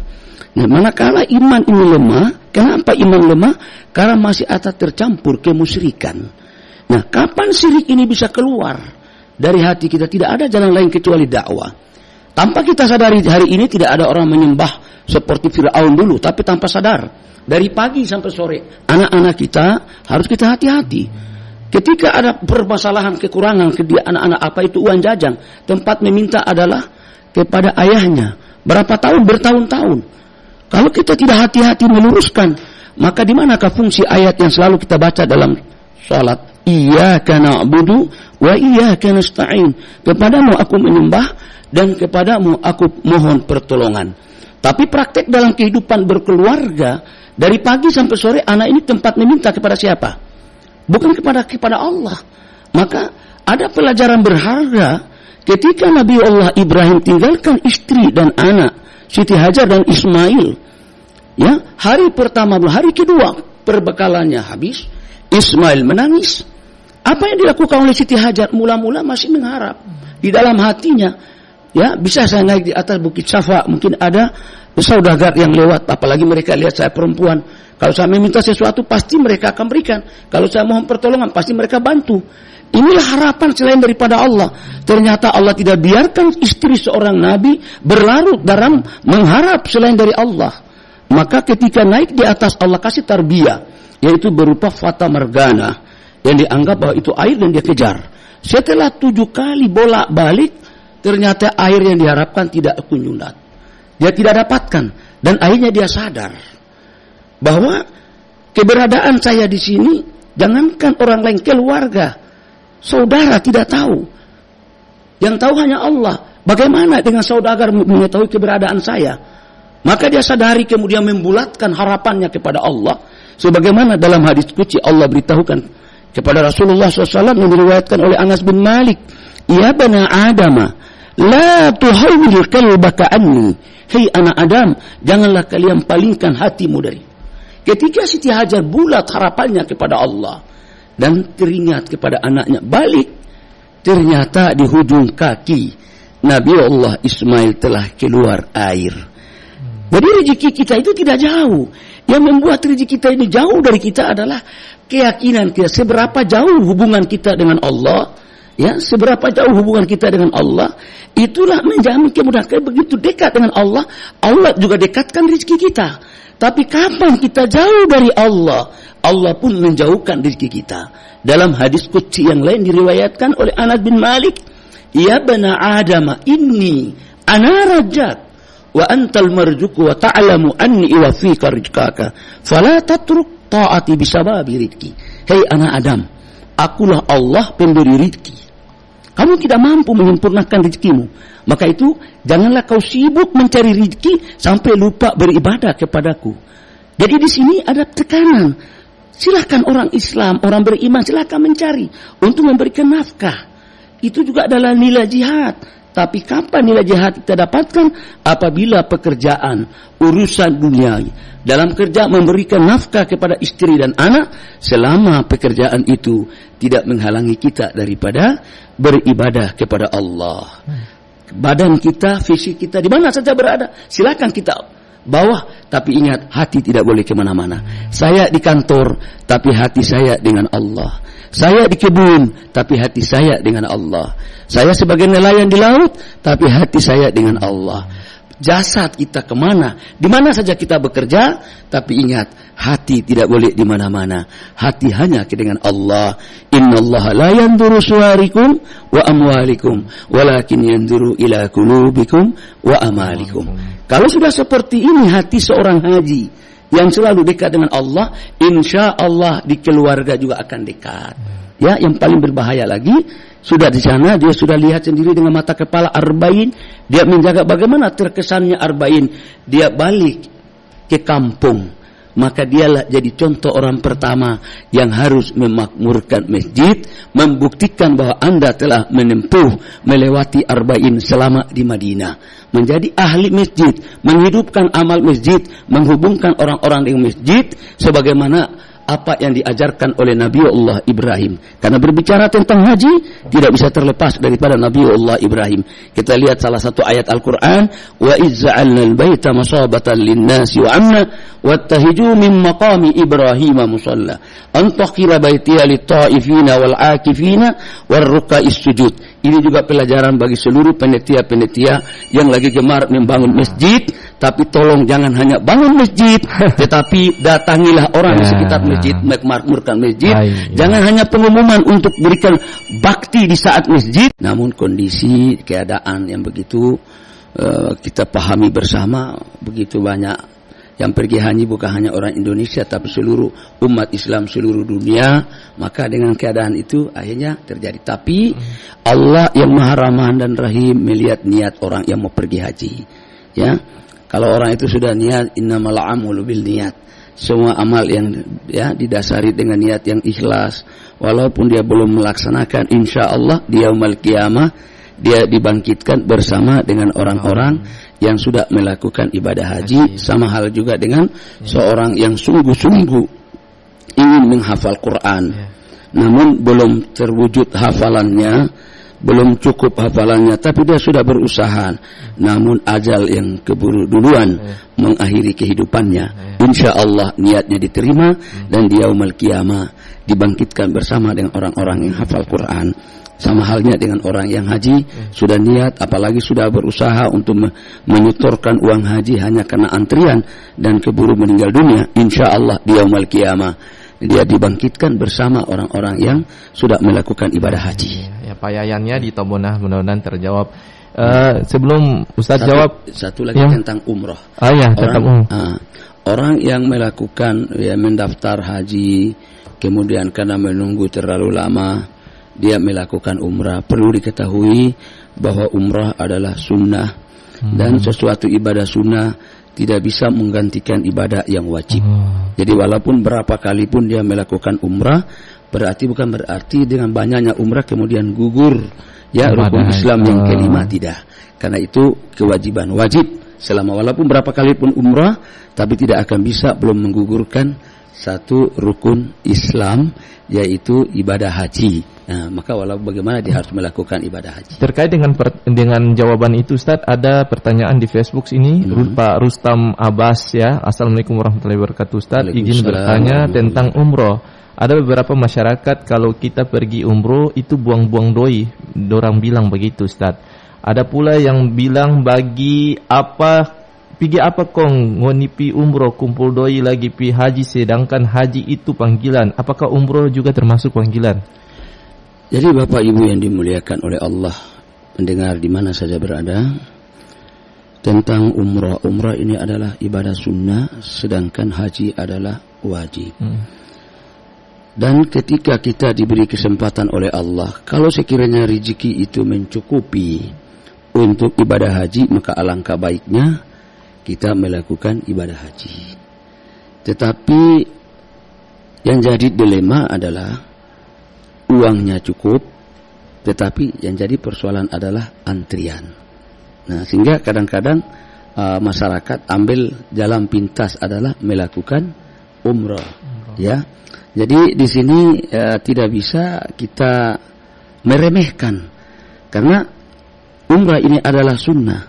Nah, manakala iman ini lemah, kenapa iman lemah? Karena masih ada tercampur kemusyrikan. Nah, kapan syirik ini bisa keluar dari hati kita? Tidak ada jalan lain kecuali dakwah. Tanpa kita sadari, hari ini tidak ada orang menyembah seperti Fir'aun dulu, tapi tanpa sadar. Dari pagi sampai sore, anak-anak kita harus kita hati-hati. Ketika ada permasalahan, kekurangan, anak-anak apa itu uang jajan, tempat meminta adalah kepada ayahnya. Berapa tahun? Bertahun-tahun. Kalau kita tidak hati-hati meluruskan, maka di manakah fungsi ayat yang selalu kita baca dalam salat? Iyyaka na'budu wa iyyaka nasta'in. Kepadamu aku menyembah dan kepadamu aku mohon pertolongan. Tapi praktek dalam kehidupan berkeluarga, dari pagi sampai sore anak ini tempat meminta kepada siapa? Bukan kepada Allah. Maka ada pelajaran berharga ketika Nabi Allah Ibrahim tinggalkan istri dan anak, Siti Hajar dan Ismail. Ya, hari pertama, hari kedua perbekalannya habis, Ismail menangis. Apa yang dilakukan oleh Siti Hajar? Mula-mula masih mengharap di dalam hatinya, ya, bisa saya naik di atas Bukit Safa, mungkin ada saudagar yang lewat, apalagi mereka lihat saya perempuan. Kalau saya meminta sesuatu pasti mereka akan berikan. Kalau saya mohon pertolongan pasti mereka bantu. Inilah harapan selain daripada Allah. Ternyata Allah tidak biarkan istri seorang nabi berlarut dalam mengharap selain dari Allah. Maka ketika naik di atas, Allah kasih tarbiyah, yaitu berupa fata morgana, yang dianggap bahwa itu air dan dia kejar. Setelah 7 kali bolak-balik, ternyata air yang diharapkan tidak kunjung datang. Dia tidak dapatkan, dan akhirnya dia sadar bahwa keberadaan saya di sini, jangankan orang lain, keluarga, saudara tidak tahu. Yang tahu hanya Allah. Bagaimana dengan saudara mengetahui keberadaan saya? Maka dia sadari, kemudian membulatkan harapannya kepada Allah. Sebagaimana dalam hadis qudsi Allah beritahukan kepada Rasulullah SAW yang diriwayatkan oleh Anas bin Malik, "Ya bani Adam, la tuhawwil qalbaka anni." Hei anak Adam, janganlah kalian palingkan hatimu dari. Ketika Siti Hajar bulat harapannya kepada Allah dan teringat kepada anaknya, balik, ternyata di hujung kaki Nabi Allah Ismail telah keluar air. Jadi rezeki kita itu tidak jauh. Yang membuat rezeki kita ini jauh dari kita adalah keyakinan kita. Seberapa jauh hubungan kita dengan Allah, ya, seberapa jauh hubungan kita dengan Allah, itulah menjamin kemudahan. Begitu dekat dengan Allah, Allah juga dekatkan rezeki kita. Tapi kapan kita jauh dari Allah, Allah pun menjauhkan rezeki kita. Dalam hadis qudsi yang lain diriwayatkan oleh Anas bin Malik, "Ya bana Adam, inni ana rajak wa antal marjuku wa ta'lamu anni iwafika rizqaka fala tatruk ta'ati bisababi rizki." Hei anak Adam, akulah Allah pemberi rizki. Kamu tidak mampu menyempurnakan rezekimu, maka itu janganlah kau sibuk mencari rezeki sampai lupa beribadah kepadaku. Jadi di sini ada tekanan. Silakan orang Islam, orang beriman, silakan mencari untuk memberikan nafkah. Itu juga adalah nilai jihad. Tapi kapan nilai jihad kita dapatkan? Apabila pekerjaan, urusan dunia, dalam kerja memberikan nafkah kepada istri dan anak, selama pekerjaan itu tidak menghalangi kita daripada beribadah kepada Allah. Badan kita, fisik kita, di mana saja berada, silakan kita bawa. Tapi ingat, hati tidak boleh kemana-mana. Saya di kantor, tapi hati saya dengan Allah. Saya di kebun, tapi hati saya dengan Allah. Saya sebagai nelayan di laut, tapi hati saya dengan Allah. Jasad kita kemana, di mana saja kita bekerja, tapi ingat, hati tidak boleh di mana-mana. Hati hanya dengan Allah. Innallaha la yanzuru suwarikum wa amwalikum, walakin yanzuru ila qulubikum wa amalikum. Kalau sudah seperti ini hati seorang haji yang selalu dekat dengan Allah, insya Allah di keluarga juga akan dekat. Ya, yang paling berbahaya lagi, sudah di sana dia sudah lihat sendiri dengan mata kepala arba'in, dia menjaga bagaimana terkesannya arba'in, dia balik ke kampung, maka dialah jadi contoh orang pertama yang harus memakmurkan masjid, membuktikan bahwa Anda telah menempuh melewati arba'in selama di Madinah, menjadi ahli masjid, menghidupkan amal masjid, menghubungkan orang-orang dengan masjid sebagaimana apa yang diajarkan oleh Nabi Allah Ibrahim. Karena berbicara tentang haji tidak bisa terlepas daripada Nabi Allah Ibrahim. Kita lihat salah satu ayat Al-Quran, wa izza'alna al-baita masabatan lin-nasi wa amna wattahiju min maqami Ibrahim musalla antaqira baitiya lit-ta'ifina wal-akifina war-ruka'is sujud. Ini juga pelajaran bagi seluruh panitia-panitia yang lagi gemar membangun masjid. Tapi tolong jangan hanya bangun masjid, tetapi datangilah orang di sekitar masjid, memakmurkan masjid. Jangan hanya pengumuman untuk berikan bakti di saat masjid. Namun kondisi, keadaan yang begitu kita pahami bersama, begitu banyak yang pergi haji bukan hanya orang Indonesia, tapi seluruh umat Islam seluruh dunia. Maka dengan keadaan itu akhirnya terjadi. Tapi Allah yang Maha Rahman dan Rahim melihat niat orang yang mau pergi haji. Ya. Kalau orang itu sudah niat, innamal a'malu bil niat. Semua amal yang ya didasari dengan niat yang ikhlas, walaupun dia belum melaksanakan, insya Allah di yaumul qiyamah dia dibangkitkan bersama dengan orang-orang yang sudah melakukan ibadah haji. Sama hal juga dengan seorang yang sungguh-sungguh ingin menghafal Quran, namun belum terwujud hafalannya, belum cukup hafalannya, tapi dia sudah berusaha, namun ajal yang keburu duluan mengakhiri kehidupannya. Insya Allah niatnya diterima dan di yaumul qiyamah dibangkitkan bersama dengan orang-orang yang hafal Quran. Sama halnya dengan orang yang haji, sudah niat, apalagi sudah berusaha untuk menyetorkan uang haji hanya karena antrian dan keburu meninggal dunia. Insya Allah di yaumul qiyamah dia dibangkitkan bersama orang-orang yang sudah melakukan ibadah haji. Ya, payayannya di Tobonah mudah-mudahan terjawab. Sebelum Ustaz jawab, satu lagi ya, tentang umroh. Orang yang melakukan, ya, mendaftar haji, kemudian karena menunggu terlalu lama dia melakukan umrah. Perlu diketahui bahwa umrah adalah sunnah dan sesuatu ibadah sunnah tidak bisa menggantikan ibadah yang wajib. Jadi walaupun berapa kali pun dia melakukan umrah, bukan berarti dengan banyaknya umrah kemudian gugur ya rukun Islam yang kelima, tidak. Karena itu kewajiban wajib selama walaupun berapa kali pun umrah, tapi tidak akan bisa belum menggugurkan satu rukun Islam, yaitu ibadah haji. Nah, maka walaupun bagaimana dia harus melakukan ibadah haji. Terkait dengan jawaban itu, Ustaz, ada pertanyaan di Facebook ini, Pak Rustam Abbas ya. Assalamualaikum warahmatullahi wabarakatuh, Ustaz. Izin bertanya tentang umroh. Ada beberapa masyarakat kalau kita pergi umroh itu buang-buang doi, dorang bilang begitu, Ustaz. Ada pula yang bilang pergi apa kong ngoni pi umroh kumpul doi lagi pi haji, sedangkan haji itu panggilan. Apakah umroh juga termasuk panggilan? Jadi Bapak Ibu yang dimuliakan oleh Allah, mendengar di mana saja berada, tentang umrah. Umrah ini adalah ibadah sunnah, sedangkan haji adalah wajib. Dan ketika kita diberi kesempatan oleh Allah, kalau sekiranya rezeki itu mencukupi untuk ibadah haji, maka alangkah baiknya kita melakukan ibadah haji. Tetapi yang jadi dilema adalah uangnya cukup, tetapi yang jadi persoalan adalah antrian. Nah, sehingga kadang-kadang masyarakat ambil jalan pintas adalah melakukan umrah. Ya, jadi di sini tidak bisa kita meremehkan, karena umrah ini adalah sunnah,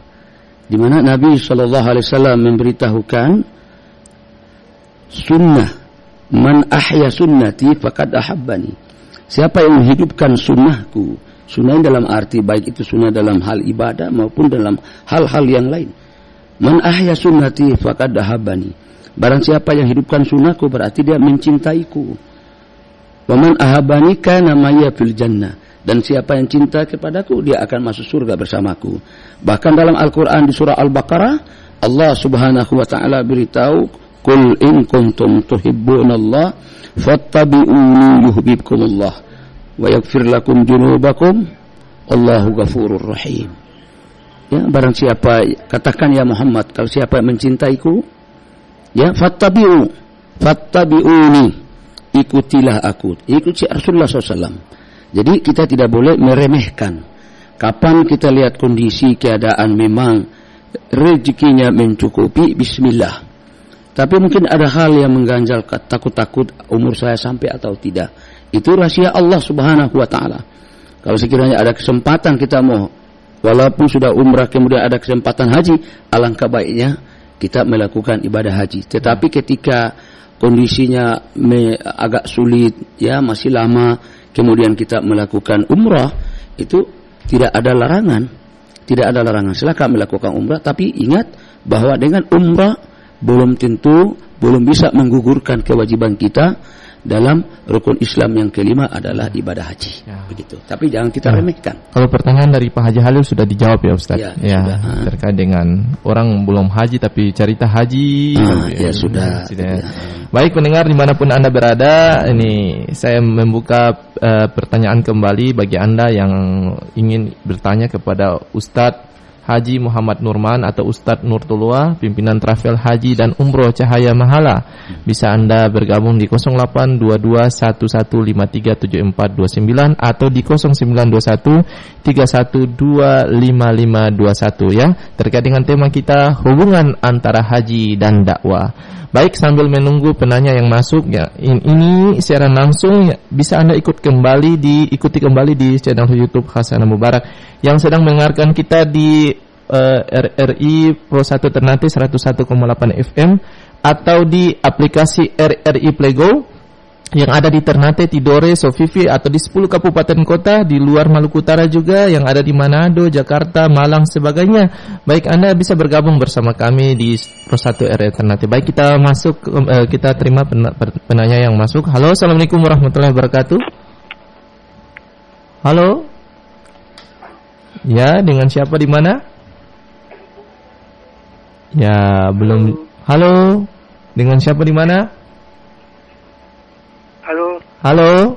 di mana Nabi SAW memberitahukan sunnah, man ahya sunnati faqad ahabbani. Siapa yang menghidupkan sunnahku, sunnah dalam arti baik itu sunnah dalam hal ibadah maupun dalam hal-hal yang lain. Man ahya sunnati faqad ahabbani. Barang siapa yang hidupkan sunnahku berarti dia mencintaiku. Wa man ahabbani kana maya fil jannah. Dan siapa yang cinta kepadaku, dia akan masuk surga bersamaku. Bahkan dalam Al-Quran di surah Al-Baqarah, Allah Subhanahu wa ta'ala beritahu, Qul in kuntum tuhibbunallah fattabi'uni yuhibbukumullah wa yaghfir lakum junubakum Allahu ghafurur rahim. Ya, barang siapa, katakan ya Muhammad, kalau siapa yang mencintaiku, ya fattabi'uni, ikutilah aku, ikuti Rasulullah SAW. Jadi kita tidak boleh meremehkan. Kapan kita lihat kondisi keadaan memang rezekinya mencukupi, bismillah. Tapi mungkin ada hal yang mengganjal, takut-takut umur saya sampai atau tidak. Itu rahasia Allah Subhanahu wa ta'ala. Kalau sekiranya ada kesempatan kita mau, walaupun sudah umrah kemudian ada kesempatan haji, alangkah baiknya kita melakukan ibadah haji. Tetapi ketika kondisinya agak sulit, ya masih lama, kemudian kita melakukan umrah, itu tidak ada larangan. Tidak ada larangan. Silakan melakukan umrah, tapi ingat bahwa dengan umrah belum bisa menggugurkan kewajiban kita dalam rukun Islam yang kelima adalah ibadah haji. Ya. Begitu. Tapi jangan kita remehkan. Kalau pertanyaan dari Pak Haji Halil sudah dijawab ya Ustaz. Ya, terkait dengan orang belum haji tapi cerita haji. Sudah. Baik pendengar dimanapun Anda berada, ini saya membuka pertanyaan kembali bagi Anda yang ingin bertanya kepada Ustadz Haji Muhammad Nurman atau Ustadz Nur Tulwa, pimpinan travel haji dan umroh Cahaya Mahala. Bisa Anda bergabung di 082211537429 atau di 092131255521 ya. Terkait dengan tema kita, hubungan antara haji dan dakwah. Baik, sambil menunggu penanya yang masuk ya, ini secara langsung ya, bisa Anda ikuti kembali di channel YouTube Hasanah Mubarak yang sedang mendengarkan kita di RRI Pro 1 Ternate 101,8 FM atau di aplikasi RRI Playgo yang ada di Ternate, Tidore, Sofifi atau di 10 kabupaten kota di luar Maluku Utara juga yang ada di Manado, Jakarta, Malang sebagainya. Baik, Anda bisa bergabung bersama kami di Pro 1 RRI Ternate. Baik, kita masuk kita terima penanya yang masuk. Halo, Assalamualaikum warahmatullahi wabarakatuh. Halo. Ya, dengan siapa di mana? Ya, belum. Halo. Dengan siapa di mana? Halo. Halo.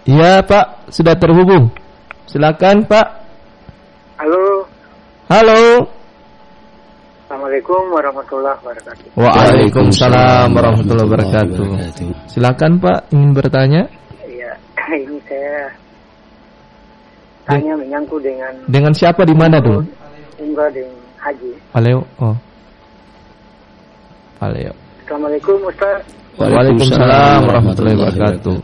Iya, Pak, sudah terhubung. Silakan, Pak. Halo. Halo. Assalamualaikum. Assalamualaikum warahmatullahi wabarakatuh. Waalaikumsalam warahmatullahi wabarakatuh. Silakan Pak, ingin bertanya? Iya, ini saya tanya menyangkut dengan siapa di mana dulu? Umrah dan haji. Paleo. Oh. Paleo. Assalamualaikum Ustaz. Waalaikumsalam warahmatullahi wabarakatuh.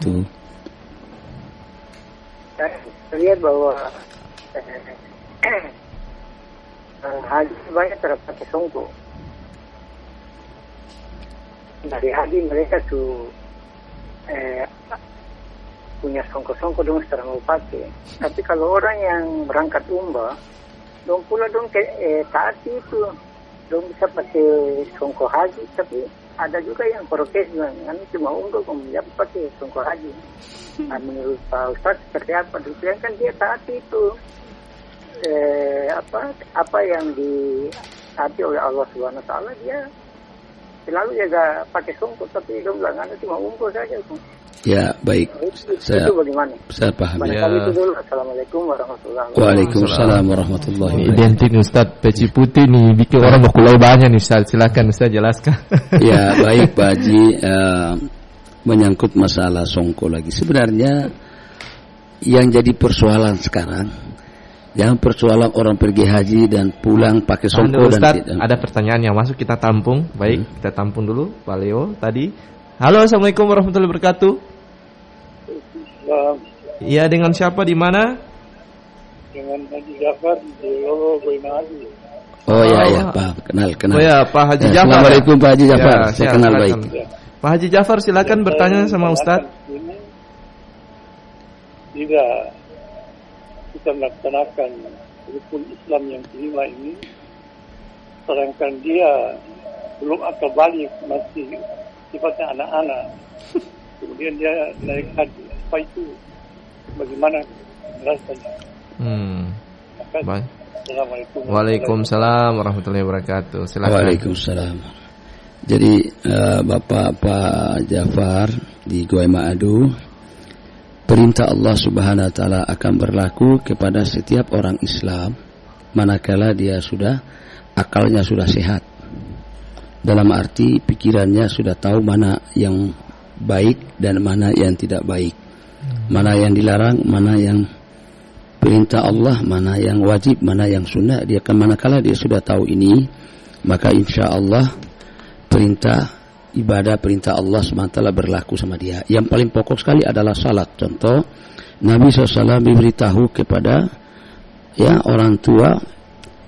Saya lihat bahwa haji banyak terpakai songkok. Dari haji mereka tuh punya songkok-songkok dong secara mau pakai. Tapi kalau orang yang berangkat umrah, dong pula dong taat itu, dong bisa pakai songkok haji. Tapi ada juga yang prokes bilang, kan cuma umrah kemudian pakai songkok haji. Nah, menurut Pak Ustaz seperti apa? Demikian kan dia taat itu. Apa yang ditaati oleh Allah Subhanahu Wa Taala, dia selalu jaga pakai songkok, tapi dong bilang anda cuma umroh saja. Ya, baik. Itu bagaimana? Saya paham. Itu dulu. Assalamualaikum warahmatullahi wabarakatuh. Waalaikumsalam warahmatullahi wabarakatuh. Identik nih Ustaz, peci putih nih bikin orang mau kulai banyak nih Ustaz. Silakan Ustaz jelaskan. Ya, baik Pak Haji, menyangkut masalah songkok lagi. Sebenarnya yang jadi persoalan sekarang, jangan persoalan orang pergi haji dan pulang pakai songkok dan Ustaz, tidak. ada pertanyaan yang masuk, kita tampung. Baik, kita tampung dulu Pak Leo tadi. Halo, Assalamualaikum warahmatullahi wabarakatuh. Iya, dengan siapa di mana? Dengan Haji Jafar di Lowo Boymahaji. Oh ya, Pak, kenal. Oh ya, Pak Haji Jafar. Assalamualaikum Pak Haji Jafar, Ya, saya kenal baik. Pak Haji Jafar, silakan bertanya sama Ustaz. Tidak kita melaksanakan rukun Islam yang kelima ini, sedangkan dia belum akal balik, masih sifatnya anak-anak. Kemudian dia naik haji, apa itu? Bagaimana rasanya? Baik. Assalamualaikum. Waalaikumsalam warahmatullahi wabarakatuh. Silakan. Waalaikumsalam. Jadi Bapak Pak Jafar di Gua Ma'adu, perintah Allah Subhanahu Wa Taala akan berlaku kepada setiap orang Islam manakala dia sudah akalnya sudah sehat. Dalam arti pikirannya sudah tahu mana yang baik dan mana yang tidak baik, mana yang dilarang, mana yang perintah Allah, mana yang wajib, mana yang sunnah. Dia kan manakala dia sudah tahu ini, maka insya Allah perintah ibadah, perintah Allah SWT berlaku sama dia. Yang paling pokok sekali adalah salat. Contoh, Nabi SAW diberitahu kepada orang tua,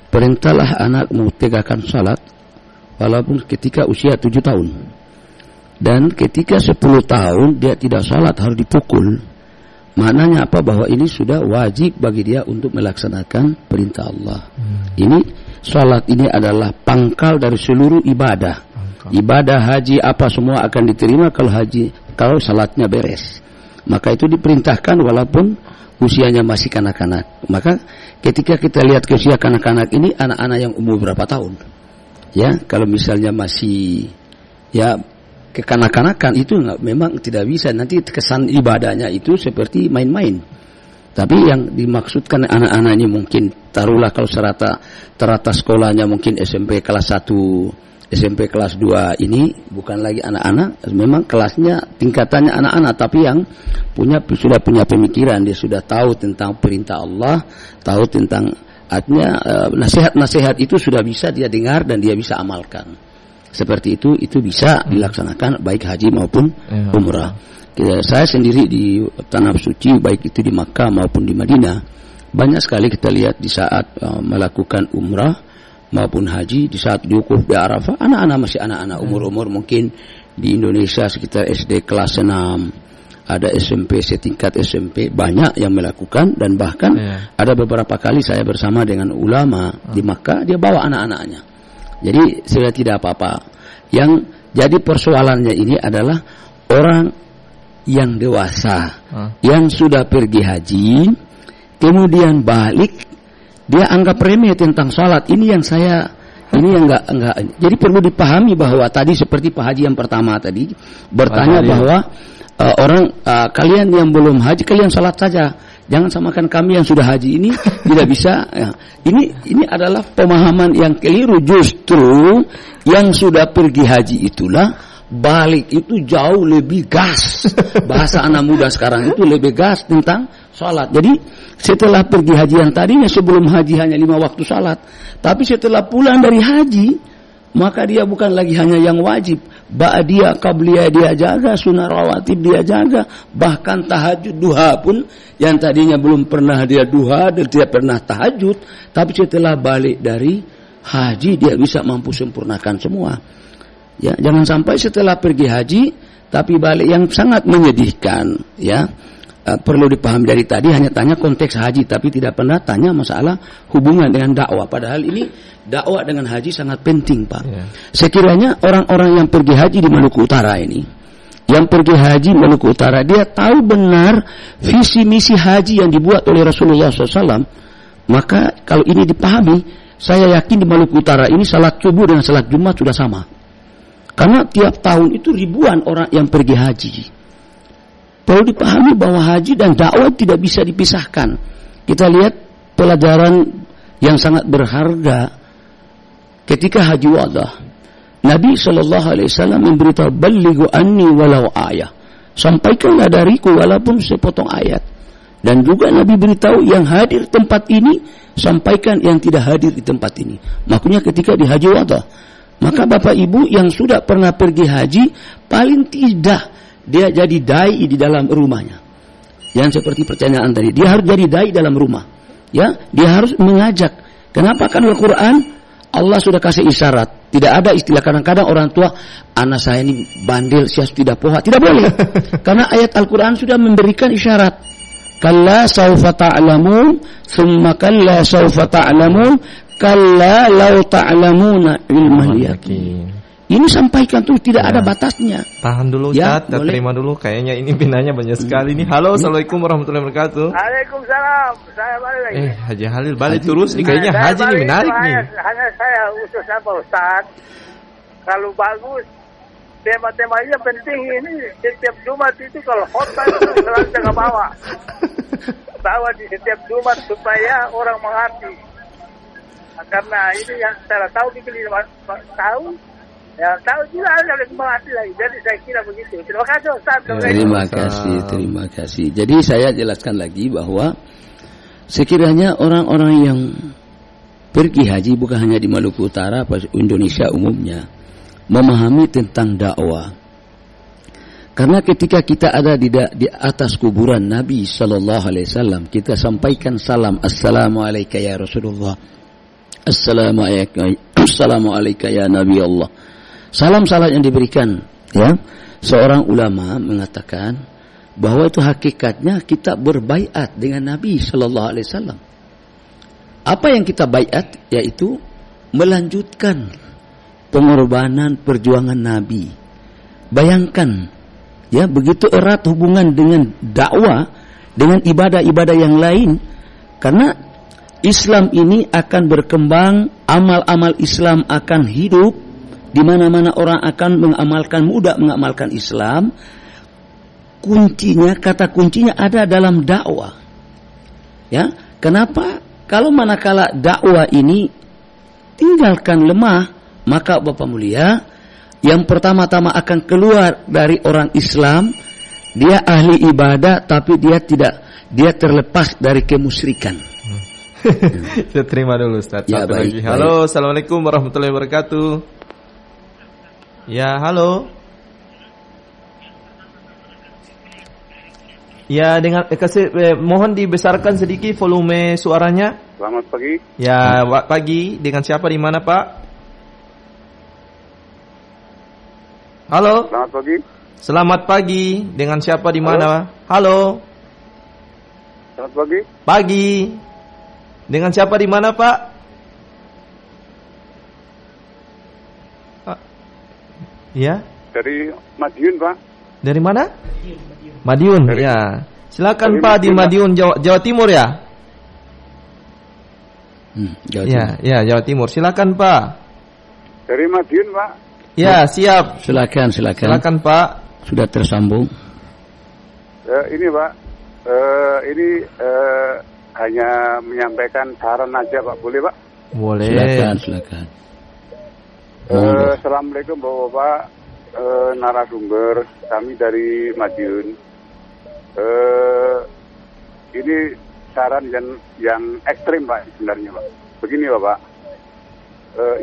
perintahlah anakmu tegakkan salat walaupun ketika usia 7 tahun. Dan ketika 10 tahun dia tidak salat, harus dipukul. Maknanya apa? Bahwa ini sudah wajib bagi dia untuk melaksanakan perintah Allah. Ini salat ini adalah pangkal dari seluruh ibadah. Ibadah haji apa semua akan diterima kalau salatnya beres. Maka itu diperintahkan walaupun usianya masih kanak-kanak. Maka ketika kita lihat ke usia kanak-kanak ini, anak-anak yang umur berapa tahun? Ya, kalau misalnya masih kekanak-kanakan itu memang tidak bisa, nanti kesan ibadahnya itu seperti main-main. Tapi yang dimaksudkan anak-anak ini mungkin taruhlah kalau terata sekolahnya mungkin SMP kelas 1, SMP kelas 2 ini bukan lagi anak-anak, memang kelasnya tingkatannya anak-anak, tapi yang sudah punya pemikiran, dia sudah tahu tentang perintah Allah, tahu tentang artinya nasihat-nasihat itu sudah bisa dia dengar dan dia bisa amalkan. Seperti itu bisa dilaksanakan baik haji maupun umrah. Saya sendiri di tanah suci, baik itu di Makkah maupun di Madinah, banyak sekali kita lihat di saat melakukan umrah maupun haji, di saat diwukuf di Arafah, anak-anak masih anak-anak, umur-umur mungkin di Indonesia sekitar SD kelas 6, ada SMP setingkat SMP, banyak yang melakukan. Dan bahkan ada beberapa kali saya bersama dengan ulama di Makkah, dia bawa anak-anaknya. Jadi sudah tidak apa-apa. Yang jadi persoalannya ini adalah orang yang dewasa, yang sudah pergi haji, kemudian balik, dia anggap remeh tentang salat. Ini yang enggak. Jadi perlu dipahami bahwa tadi seperti Pak Haji yang pertama tadi bertanya bahwa kalian yang belum haji, kalian salat saja. Jangan samakan kami yang sudah haji ini tidak bisa. Ya. Ini adalah pemahaman yang keliru. Justru yang sudah pergi haji itulah balik itu jauh lebih gas. Bahasa anak muda sekarang itu lebih gas tentang salat. Jadi setelah pergi haji yang tadinya sebelum haji hanya 5 waktu salat, tapi setelah pulang dari haji maka dia bukan lagi hanya yang wajib, ba'diyah, qabliyah dia jaga, sunnah rawatib dia jaga, bahkan tahajud duha pun yang tadinya belum pernah dia duha dan tidak pernah tahajud, tapi setelah balik dari haji dia bisa mampu sempurnakan semua. Ya, jangan sampai setelah pergi haji tapi balik, yang sangat menyedihkan, ya. Perlu dipahami dari tadi hanya tanya konteks haji tapi tidak pernah tanya masalah hubungan dengan dakwah. Padahal ini dakwah dengan haji sangat penting, Pak. Yeah. Sekiranya orang-orang yang pergi haji di Maluku Utara ini, yang pergi haji Maluku Utara, dia tahu benar visi misi haji yang dibuat oleh Rasulullah SAW, maka kalau ini dipahami, saya yakin di Maluku Utara ini salat subuh dengan salat Jumat sudah sama. Karena tiap tahun itu ribuan orang yang pergi haji. Perlu dipahami bahwa haji dan dakwah tidak bisa dipisahkan. Kita lihat pelajaran yang sangat berharga ketika haji wadah. Nabi SAW memberitahu, "Ballighu anni walau ayah." Sampaikanlah dariku walaupun sepotong ayat. Dan juga Nabi beritahu yang hadir tempat ini, sampaikan yang tidak hadir di tempat ini. Makanya ketika di haji wadah, maka Bapak Ibu yang sudah pernah pergi haji, paling tidak dia jadi dai di dalam rumahnya. Yang seperti pertanyaan tadi, dia harus jadi dai dalam rumah. Ya, dia harus mengajak. Kenapa? Kan Al-Quran Allah sudah kasih isyarat. Tidak ada istilah kadang-kadang orang tua, anak saya ini bandel, sias tidak poha. Tidak boleh. Karena ayat Al-Quran sudah memberikan isyarat. Kalla sawfa ta'lamun, thumma kalla sawfa ta'lamun, kalla law ta'lamuna ilmal yaqin. Ini sampaikan tuh tidak ada batasnya. Tahan dulu Ustaz, ya, terima dulu. Kayaknya ini pinanya banyak sekali nih. Halo, Assalamualaikum warahmatullahi wabarakatuh. Waalaikumsalam. Saya balik lagi. Haji Halil balik terus nih. Kayaknya haji ini menarik nih. Hanya saya usus apa Ustaz? Kalau bagus, tema-temanya penting ini. Setiap Jumat itu kalau khotbah itu selalu jaga bawa. Bawa di setiap Jumat supaya orang mengerti. Karena ini yang saya tahu dikali tahu. Ya, tahu juga harus mengerti lagi. Jadi saya kira begitu. Terima kasih Ustaz. Terima kasih. Jadi saya jelaskan lagi bahwa sekiranya orang-orang yang pergi haji bukan hanya di Maluku Utara, Indonesia umumnya, memahami tentang dakwah. Karena ketika kita ada di atas kuburan Nabi SAW, kita sampaikan salam, Assalamualaikum ya Rasulullah, Assalamualaikum ya Nabi Allah. Salam-salam yang diberikan, ya. Seorang ulama mengatakan bahwa itu hakikatnya kita berbaiat dengan Nabi sallallahu alaihi wasallam. Apa yang kita baiat yaitu melanjutkan pengorbanan perjuangan Nabi. Bayangkan, ya, begitu erat hubungan dengan dakwah, dengan ibadah-ibadah yang lain, karena Islam ini akan berkembang, amal-amal Islam akan hidup. Di mana-mana orang akan mudah mengamalkan Islam. Kuncinya, kata kuncinya ada dalam dakwah. Ya, kenapa? Kalau manakala dakwah ini tinggalkan lemah, maka Bapak mulia, yang pertama-tama akan keluar dari orang Islam, dia ahli ibadah tapi dia terlepas dari kemusyrikan. Kita terima dulu Ustaz. Ya, baik, halo, Assalamualaikum warahmatullahi wabarakatuh. Ya, halo. Ya, dengan mohon dibesarkan sedikit volume suaranya. Selamat pagi. Ya, pagi. Dengan siapa di mana, Pak? Halo. Selamat pagi. Selamat pagi. Dengan siapa di mana? Halo. Selamat pagi. Pagi. Dengan siapa di mana, Pak? Ya. Dari Madiun, Pak. Dari mana? Madiun. Ya. Silakan Pak di Madiun, Jawa Timur ya. Jawa Timur. Ya, Jawa Timur. Silakan Pak. Dari Madiun, Pak. Ya, siap. Silakan. Silakan Pak. Sudah tersambung. Ini Pak. Ini hanya menyampaikan saran aja Pak, boleh Pak? Boleh. Silakan. Assalamualaikum Bapak-Bapak, narasumber kami dari Madiun. Ini saran yang ekstrim Pak sebenarnya Pak. Begini Bapak,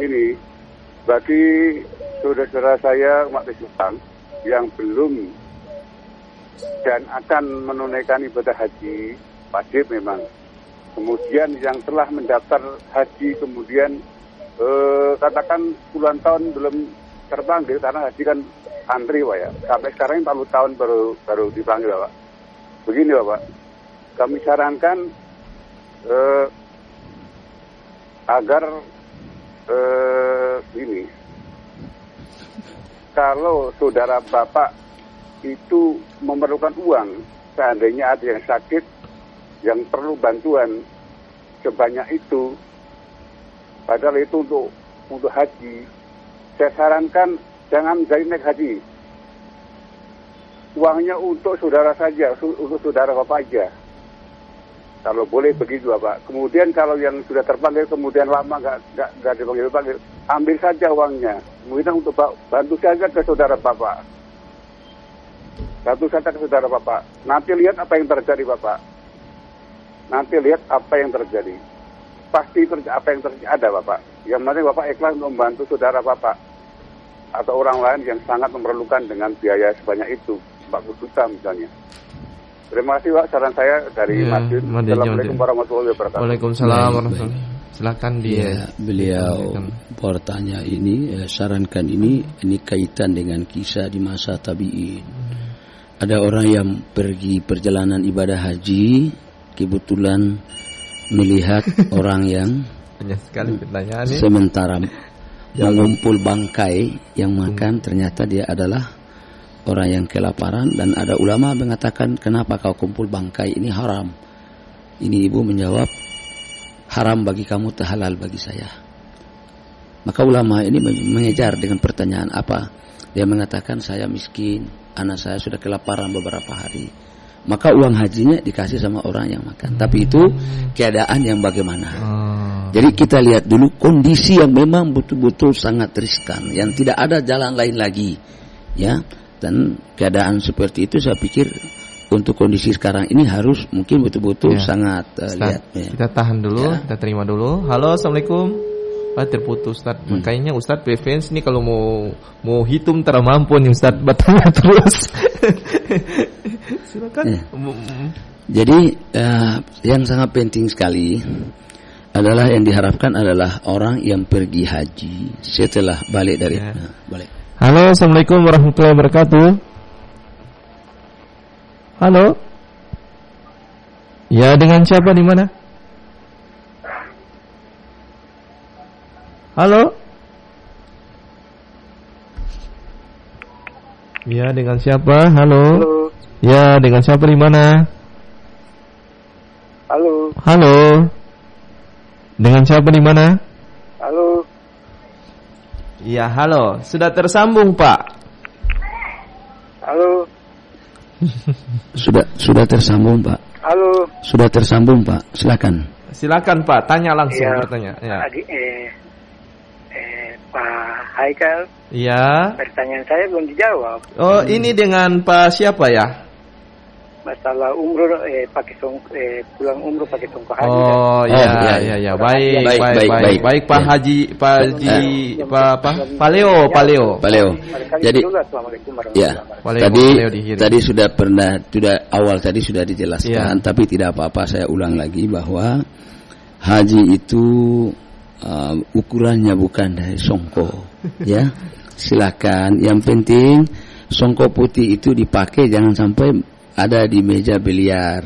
ini bagi saudara-saudara saya umat Islam yang belum dan akan menunaikan ibadah haji, wajib memang. Kemudian yang telah mendaftar haji kemudian katakan puluhan tahun belum terpanggil karena haji kan antri Pak ya. Sampai sekarang 40 tahun baru dipanggil Pak. Begini Bapak, kami sarankan agar ini, kalau saudara Bapak itu memerlukan uang, seandainya ada yang sakit, yang perlu bantuan sebanyak itu, padahal itu untuk haji, saya sarankan jangan jadi naik haji. Uangnya untuk saudara saja, untuk saudara Bapak aja. Kalau boleh begitu Bapak. Kemudian kalau yang sudah terpanggil kemudian lama nggak dipanggil, ambil saja uangnya. Kemudian untuk bantu saja ke saudara Bapak. Bantu saja ke saudara Bapak. Nanti lihat apa yang terjadi Bapak. Nanti lihat apa yang terjadi. Pasti apa yang terjadi ada Bapak. Yang penting Bapak ikhlas untuk membantu saudara Bapak atau orang lain yang sangat memerlukan dengan biaya sebanyak itu, 40 juta misalnya. Terima kasih Pak, saran saya dari Madiun. Assalamualaikum warahmatullahi wabarakatuh. Waalaikumsalam warahmatullahi wabarakatuh. Silakan dia. Beliau bertanya ini, sarankan ini kaitan dengan kisah di masa tabi'in. Ada orang yang pergi perjalanan ibadah haji, kebetulan melihat orang yang banyak sekali pertanyaan ini. Sementara mengumpul bangkai yang makan, ternyata dia adalah orang yang kelaparan, dan ada ulama mengatakan kenapa kau kumpul bangkai, ini haram. Ini ibu menjawab, haram bagi kamu, tak halal bagi saya. Maka ulama ini mengejar dengan pertanyaan apa? Dia mengatakan saya miskin, anak saya sudah kelaparan beberapa hari. Maka uang hajinya dikasih sama orang yang makan. Tapi itu keadaan yang bagaimana? Jadi kita lihat dulu kondisi yang memang betul-betul sangat riskan, yang tidak ada jalan lain lagi, ya. Dan keadaan seperti itu saya pikir untuk kondisi sekarang ini harus mungkin betul-betul sangat lihat. Ya. Kita tahan dulu, kita terima dulu. Halo, assalamualaikum. Terputus Ustaz. Kayaknya Ustaz Bevens nih kalau mau hitung mampu nih Ustaz, bertanya terus. Silakan. Ya. Jadi yang sangat penting sekali adalah yang diharapkan adalah orang yang pergi haji setelah balik dari balik. Halo, assalamualaikum warahmatullahi wabarakatuh. Halo. Ya, dengan siapa di mana? Halo. Ya, dengan siapa? Halo. Halo. Ya, dengan siapa di mana? Halo. Halo. Dengan siapa di mana? Halo. Ya, halo. Sudah tersambung, Pak. Halo. Sudah tersambung, Pak. Halo. Sudah tersambung, Pak. Silakan, Pak. Tanya langsung bertanya. Ya. Pak Haikal. Iya. Pertanyaan saya belum dijawab. Oh, ini dengan Pak siapa ya? Masalah umroh pulang umroh pakai tongkat haji. Oh, iya. Baik, Pak Haji, Paleo. Jadi tadi sudah awal tadi sudah dijelaskan, tapi tidak apa-apa saya ulang lagi bahwa haji itu ukurannya bukan dari songko, ya. Silakan. Yang penting songko putih itu dipakai, jangan sampai ada di meja biliar,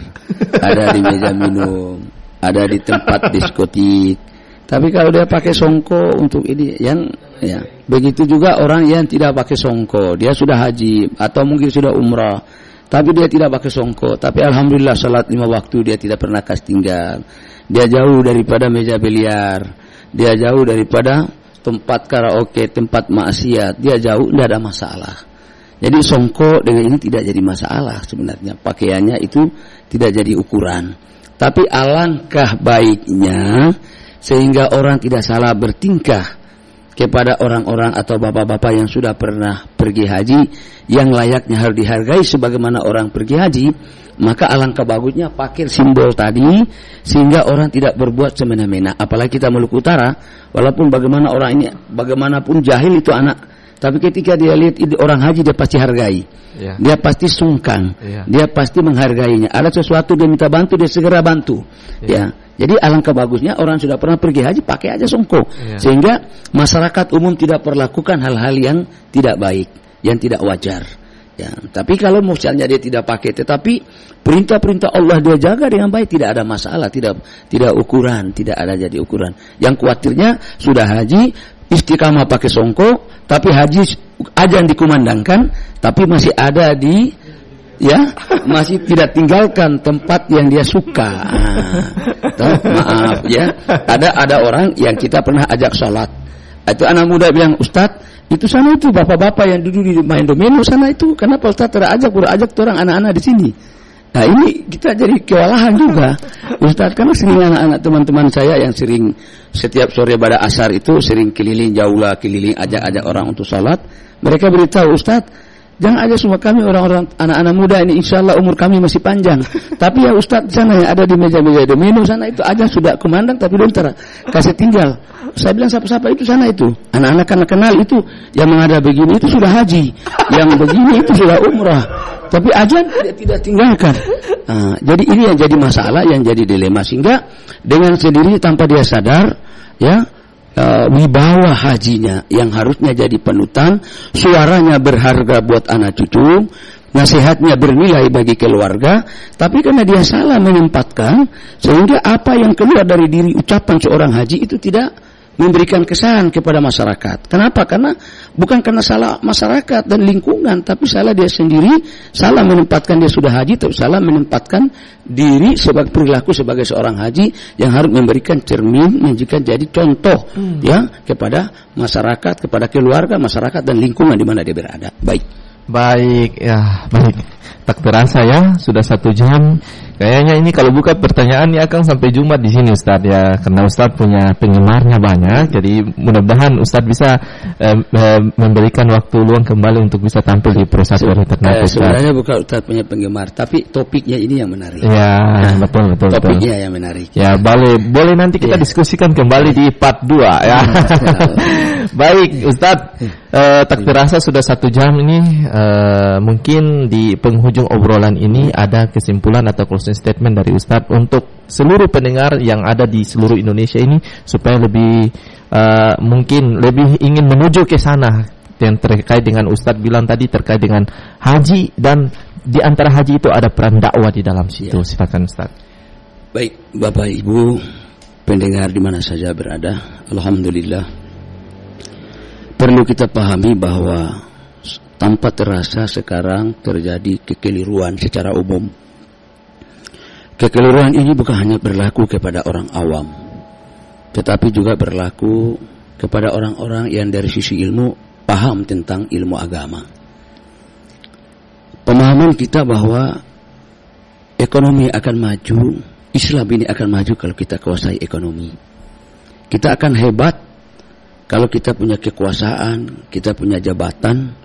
ada di meja minum, ada di tempat diskotik. Tapi kalau dia pakai songko untuk ini, begitu juga orang yang tidak pakai songko, dia sudah haji atau mungkin sudah umrah, tapi dia tidak pakai songko. Tapi alhamdulillah salat 5 waktu dia tidak pernah tinggal. Dia jauh daripada meja biliar, dia jauh daripada tempat karaoke, tempat maksiat, dia jauh, tidak ada masalah. Jadi songkok dengan ini tidak jadi masalah sebenarnya. Pakaiannya itu tidak jadi ukuran. Tapi alangkah baiknya sehingga orang tidak salah bertingkah kepada orang-orang atau bapak-bapak yang sudah pernah pergi haji, yang layaknya harus dihargai sebagaimana orang pergi haji, maka alangkah bagusnya pakai simbol tadi sehingga orang tidak berbuat semena-mena. Apalagi kita Maluku Utara, walaupun bagaimana orang ini, bagaimanapun jahil itu anak, tapi ketika dia lihat orang haji dia pasti hargai, dia pasti sungkan, dia pasti menghargainya. Ada sesuatu dia minta bantu, dia segera bantu. Jadi alangkah bagusnya orang sudah pernah pergi haji pakai aja songkok, sehingga masyarakat umum tidak perlakukan hal-hal yang tidak baik, yang tidak wajar. Ya, tapi kalau misalnya dia tidak pakai, tetapi perintah-perintah Allah dia jaga dengan baik, tidak ada masalah, tidak ukuran, tidak ada jadi ukuran. Yang khawatirnya sudah haji istiqamah pakai songkok, tapi haji ajan dikumandangkan, tapi masih ada di masih tidak tinggalkan tempat yang dia suka. Maaf ya, ada orang yang kita pernah ajak sholat, itu anak muda bilang, Ustadz, itu sana itu bapak-bapak yang duduk di main domino sana itu, kenapa Ustadz udah ajak tuh orang anak-anak di sini. Nah ini kita jadi kewalahan juga Ustadz, karena sering anak-anak teman-teman saya yang sering setiap sore pada asar itu sering keliling jaulah, keliling ajak-ajak orang untuk sholat, mereka beritahu, Ustadz, jangan aja semua kami orang-orang anak-anak muda ini, insya Allah umur kami masih panjang. Tapi ya Ustadz sana yang ada di meja-meja domino sana itu aja sudah kumandang, tapi dontar kasih tinggal. Saya bilang siapa-siapa itu sana itu anak-anak karena kenal itu yang mengada begini itu sudah haji, yang begini itu sudah umrah, tapi aja tidak tinggalkan. Jadi ini yang jadi masalah, yang jadi dilema, sehingga dengan sendiri tanpa dia sadar wibawa hajinya yang harusnya jadi panutan, suaranya berharga buat anak cucu, nasihatnya bernilai bagi keluarga, tapi karena dia salah menempatkan, sehingga apa yang keluar dari diri ucapan seorang haji itu tidak memberikan kesan kepada masyarakat. Kenapa? Karena bukan karena salah masyarakat dan lingkungan, tapi salah dia sendiri, salah menempatkan dia sudah haji, tapi salah menempatkan diri sebagai perilaku sebagai seorang haji yang harus memberikan cermin, menjadikan jadi contoh kepada masyarakat, kepada keluarga, masyarakat dan lingkungan di mana dia berada. Baik ya, baik. Tak terasa ya, sudah 1 jam. Kayaknya ini kalau buka pertanyaan ini akan sampai Jumat di sini Ustaz ya, karena Ustaz punya penggemarnya banyak. Jadi mudah-mudahan Ustaz bisa memberikan waktu luang kembali untuk bisa tampil di Pro1 Internet. Sebenarnya bukan Ustaz punya penggemar, tapi topiknya ini yang menarik. Ya, betul. Topiknya yang menarik. Ya, boleh nanti kita diskusikan kembali di part 2 ya. Baik Ustaz, tak terasa sudah 1 jam ini. Mungkin di penghujung obrolan ini ada kesimpulan atau closing statement dari Ustadz untuk seluruh pendengar yang ada di seluruh Indonesia ini, supaya lebih mungkin lebih ingin menuju ke sana, yang terkait dengan Ustadz bilang tadi terkait dengan haji, dan di antara haji itu ada peran dakwah di dalam situ. Silakan Ustadz. Baik Bapak Ibu pendengar di mana saja berada, alhamdulillah perlu kita pahami bahwa tanpa terasa sekarang terjadi kekeliruan secara umum. Kekeliruan ini bukan hanya berlaku kepada orang awam, tetapi juga berlaku kepada orang-orang yang dari sisi ilmu paham tentang ilmu agama. Pemahaman kita bahwa ekonomi akan maju, Islam ini akan maju kalau kita kuasai ekonomi. Kita akan hebat kalau kita punya kekuasaan, kita punya jabatan.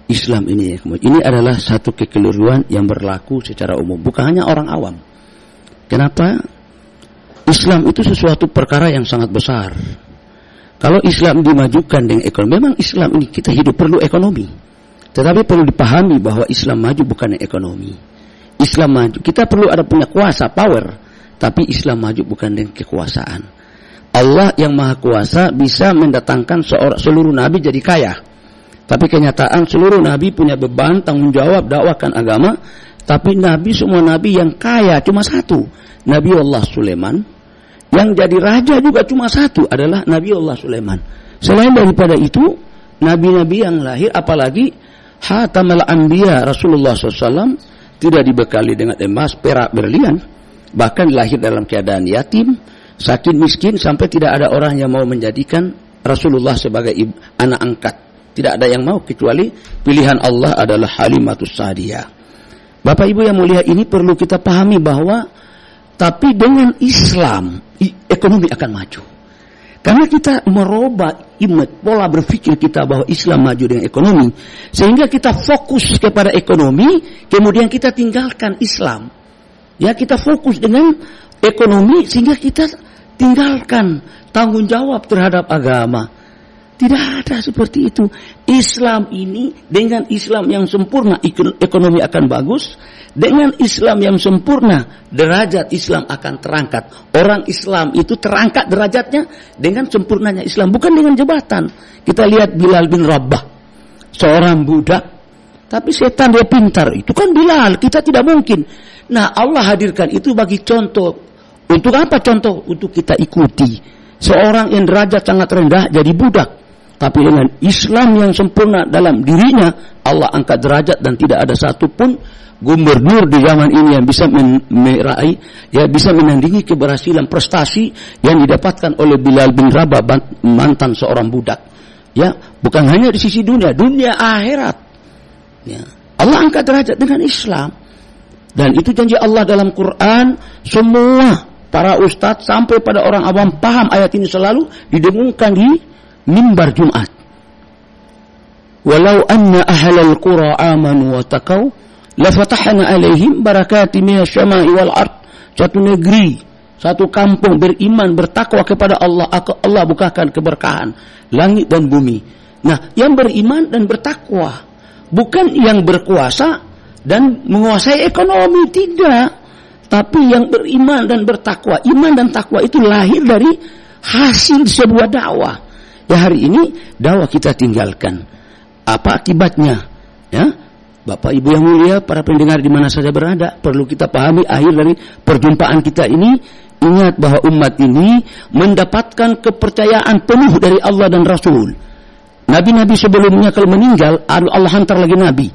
Islam ini adalah satu kekeliruan yang berlaku secara umum, bukan hanya orang awam. Kenapa? Islam itu sesuatu perkara yang sangat besar. Kalau Islam dimajukan dengan ekonomi, memang Islam ini kita hidup perlu ekonomi. Tetapi perlu dipahami bahwa Islam maju bukan ekonomi. Islam maju, kita perlu ada punya kuasa, power. Tapi Islam maju bukan dengan kekuasaan. Allah yang maha kuasa bisa mendatangkan seluruh nabi jadi kaya. Tapi kenyataan seluruh nabi punya beban, tanggung jawab, dakwahkan agama. Tapi semua nabi yang kaya cuma satu, Nabi Allah Sulaiman. Yang jadi raja juga cuma satu, adalah Nabi Allah Sulaiman. Selain daripada itu, nabi-nabi yang lahir, apalagi Hatamul Anbiya Rasulullah SAW, tidak dibekali dengan emas, perak, berlian. Bahkan lahir dalam keadaan yatim, sakit, miskin, sampai tidak ada orang yang mau menjadikan Rasulullah sebagai anak angkat. Tidak ada yang mau kecuali pilihan Allah adalah Halimatus Sa'diyah. Bapak Ibu yang mulia, ini perlu kita pahami bahwa tapi dengan Islam ekonomi akan maju. Karena kita merubah image pola berpikir kita bahwa Islam maju dengan ekonomi, sehingga kita fokus kepada ekonomi, kemudian kita tinggalkan Islam. Ya, kita fokus dengan ekonomi sehingga kita tinggalkan tanggung jawab terhadap agama. Tidak ada seperti itu. Islam ini dengan Islam yang sempurna ekonomi akan bagus. Dengan Islam yang sempurna derajat Islam akan terangkat. Orang Islam itu terangkat derajatnya dengan sempurnanya Islam, bukan dengan jabatan. Kita lihat Bilal bin Rabah, seorang budak, tapi setan dia pintar. Itu kan Bilal, kita tidak mungkin. Nah, Allah hadirkan itu bagi contoh. Untuk apa contoh? Untuk kita ikuti. Seorang yang derajat sangat rendah jadi budak, tapi dengan Islam yang sempurna dalam dirinya, Allah angkat derajat dan tidak ada satupun gubernur di zaman ini yang bisa meraih, ya bisa menandingi keberhasilan prestasi yang didapatkan oleh Bilal bin Rabah, mantan seorang budak. Ya, bukan hanya di sisi dunia akhirat. Ya, Allah angkat derajat dengan Islam. Dan itu janji Allah dalam Quran. Semua para ustadz sampai pada orang awam paham ayat ini selalu didengungkan di mimbar Jumat. Walau anna ahlal qura amanu wa taqaw la fatahna alaihim barakatim minas syama'i wal ard. Satu negeri, satu kampung beriman bertakwa kepada Allah, Allah bukakan keberkahan langit dan bumi. Nah, yang beriman dan bertakwa, bukan yang berkuasa dan menguasai ekonomi, tidak. Tapi yang beriman dan bertakwa. Iman dan takwa itu lahir dari hasil sebuah dakwah. Ya, hari ini dakwah kita tinggalkan. Apa akibatnya? Ya, Bapak Ibu yang mulia, para pendengar di mana saja berada, perlu kita pahami akhir dari perjumpaan kita ini. Ingat bahwa umat ini mendapatkan kepercayaan penuh dari Allah dan Rasul. Nabi-nabi sebelumnya kalau meninggal, Allah hantar lagi nabi.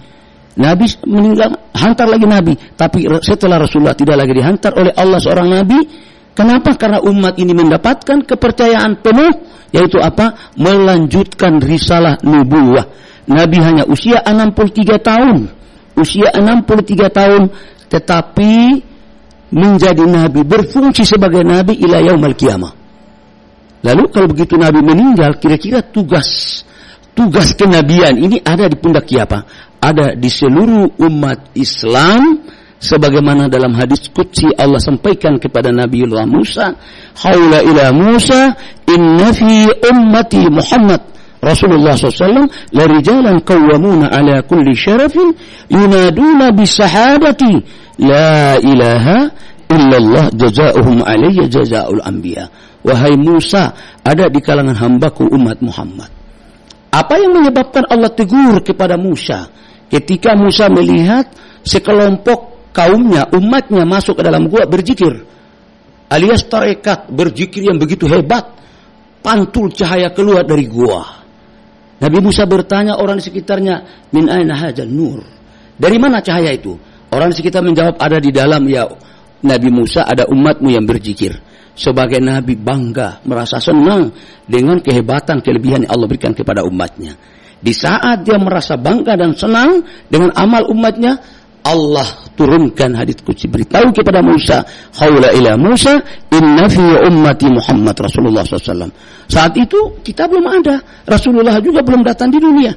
Nabi meninggal, hantar lagi nabi. Tapi setelah Rasulullah tidak lagi dihantar oleh Allah seorang nabi. Kenapa? Karena umat ini mendapatkan kepercayaan penuh, yaitu apa? Melanjutkan risalah nubuwah. Nabi hanya usia 63 tahun. Usia 63 tahun, tetapi menjadi nabi, berfungsi sebagai nabi ila yaumil qiyamah. Lalu kalau begitu nabi meninggal, kira-kira tugas kenabian ini ada di pundak siapa? Ada di seluruh umat Islam, sebagaimana dalam hadis qudsi Allah sampaikan kepada Nabiullah Musa, haula ila Musa inna fi ummati Muhammad Rasulullah SAW la rijalan qawwamuna ala kulli syarafin yunaduna bisahadati la ilaha illallah jazaohum alayya jazaul anbiya. Wahai Musa, ada di kalangan hambaku umat Muhammad. Apa yang menyebabkan Allah tegur kepada Musa ketika Musa melihat sekelompok kaumnya, umatnya masuk ke dalam gua berzikir, alias tarekat berzikir yang begitu hebat, pantul cahaya keluar dari gua. Nabi Musa bertanya orang di sekitarnya, min aina hadzal nur? Dari mana cahaya itu? Orang di sekitar menjawab, ada di dalam ya Nabi Musa, ada umatmu yang berzikir. Sebagai Nabi bangga, merasa senang dengan kehebatan, kelebihan yang Allah berikan kepada umatnya. Di saat dia merasa bangga dan senang dengan amal umatnya, Allah turunkan hadits qudsi, beritahu kepada Musa, haula ila Musa inna fi ummati Muhammad Rasulullah SAW. Saat itu kita belum ada, Rasulullah juga belum datang di dunia.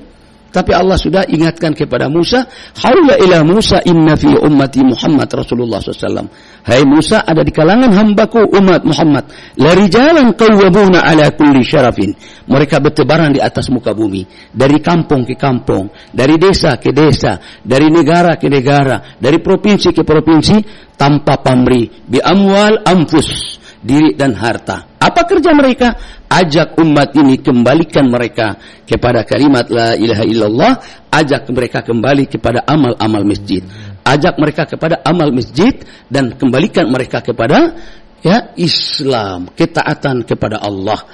Tapi Allah sudah ingatkan kepada Musa, haula ila Musa inna fi ummati Muhammad Rasulullah SAW. Hai Musa, ada di kalangan hambaku umat Muhammad, la rijalan qawwamuna ala kulli syarafin. Mereka bertebaran di atas muka bumi, dari kampung ke kampung, dari desa ke desa, dari negara ke negara, dari provinsi ke provinsi, tanpa pamrih, bi amwal anfus, diri dan harta. Apa kerja mereka? Ajak umat ini, kembalikan mereka kepada kalimat la ilaha illallah, ajak mereka kembali kepada amal-amal masjid, ajak mereka kepada amal masjid, dan kembalikan mereka kepada ya Islam, ketaatan kepada Allah.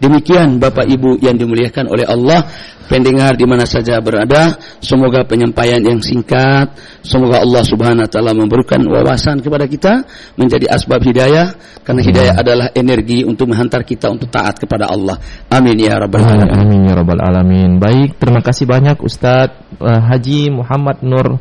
Demikian Bapak Ibu yang dimuliakan oleh Allah, pendengar di mana saja berada, semoga penyampaian yang singkat, semoga Allah Subhanahu wa taala memberikan wawasan kepada kita menjadi asbab hidayah, karena hidayah adalah energi untuk menghantar kita untuk taat kepada Allah. Amin ya rabbal alamin. Amin ya rabbal alamin. Baik, terima kasih banyak Ustadz Haji Muhammad Nur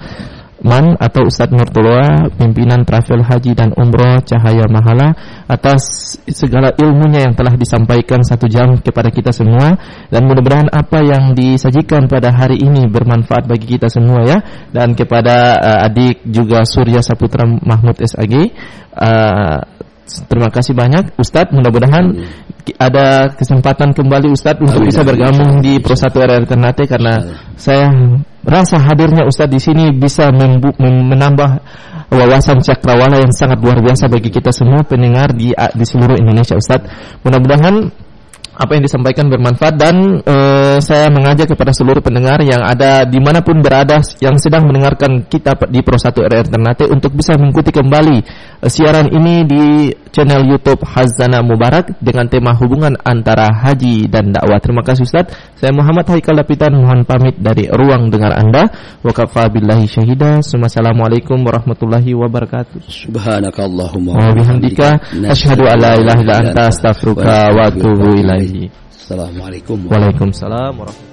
Man atau Ustadz Nur Tulwa, pimpinan Travel Haji dan Umroh Cahaya Mahala, atas segala ilmunya yang telah disampaikan 1 jam kepada kita semua, dan mudah-mudahan apa yang disajikan pada hari ini bermanfaat bagi kita semua ya. Dan kepada adik juga Surya Saputra Mahmud SAG, terima kasih banyak Ustadz, mudah-mudahan ada kesempatan kembali Ustadz untuk bisa bergabung di Pro 1 RR Ternate, karena saya rasa hadirnya Ustadz di sini bisa menambah wawasan cakrawala yang sangat luar biasa bagi kita semua pendengar di seluruh Indonesia Ustadz. Mudah-mudahan apa yang disampaikan bermanfaat, dan saya mengajak kepada seluruh pendengar yang ada dimanapun berada yang sedang mendengarkan kita di Pro 1 RR Ternate untuk bisa mengikuti kembali siaran ini di channel YouTube Hazana Mubarak dengan tema hubungan antara haji dan dakwah. Terima kasih Ustaz. Saya Muhammad Haikal Dapitan mohon pamit dari ruang dengar Anda. Wa kafa billahi syahida. Assalamualaikum warahmatullahi wabarakatuh. Subhanakallahumma wa bihamdika asyhadu an la ilaha illa anta astaghfiruka wa atubu ilaihi. Assalamualaikum. Waalaikumsalam warahmatullahi wabarakatuh.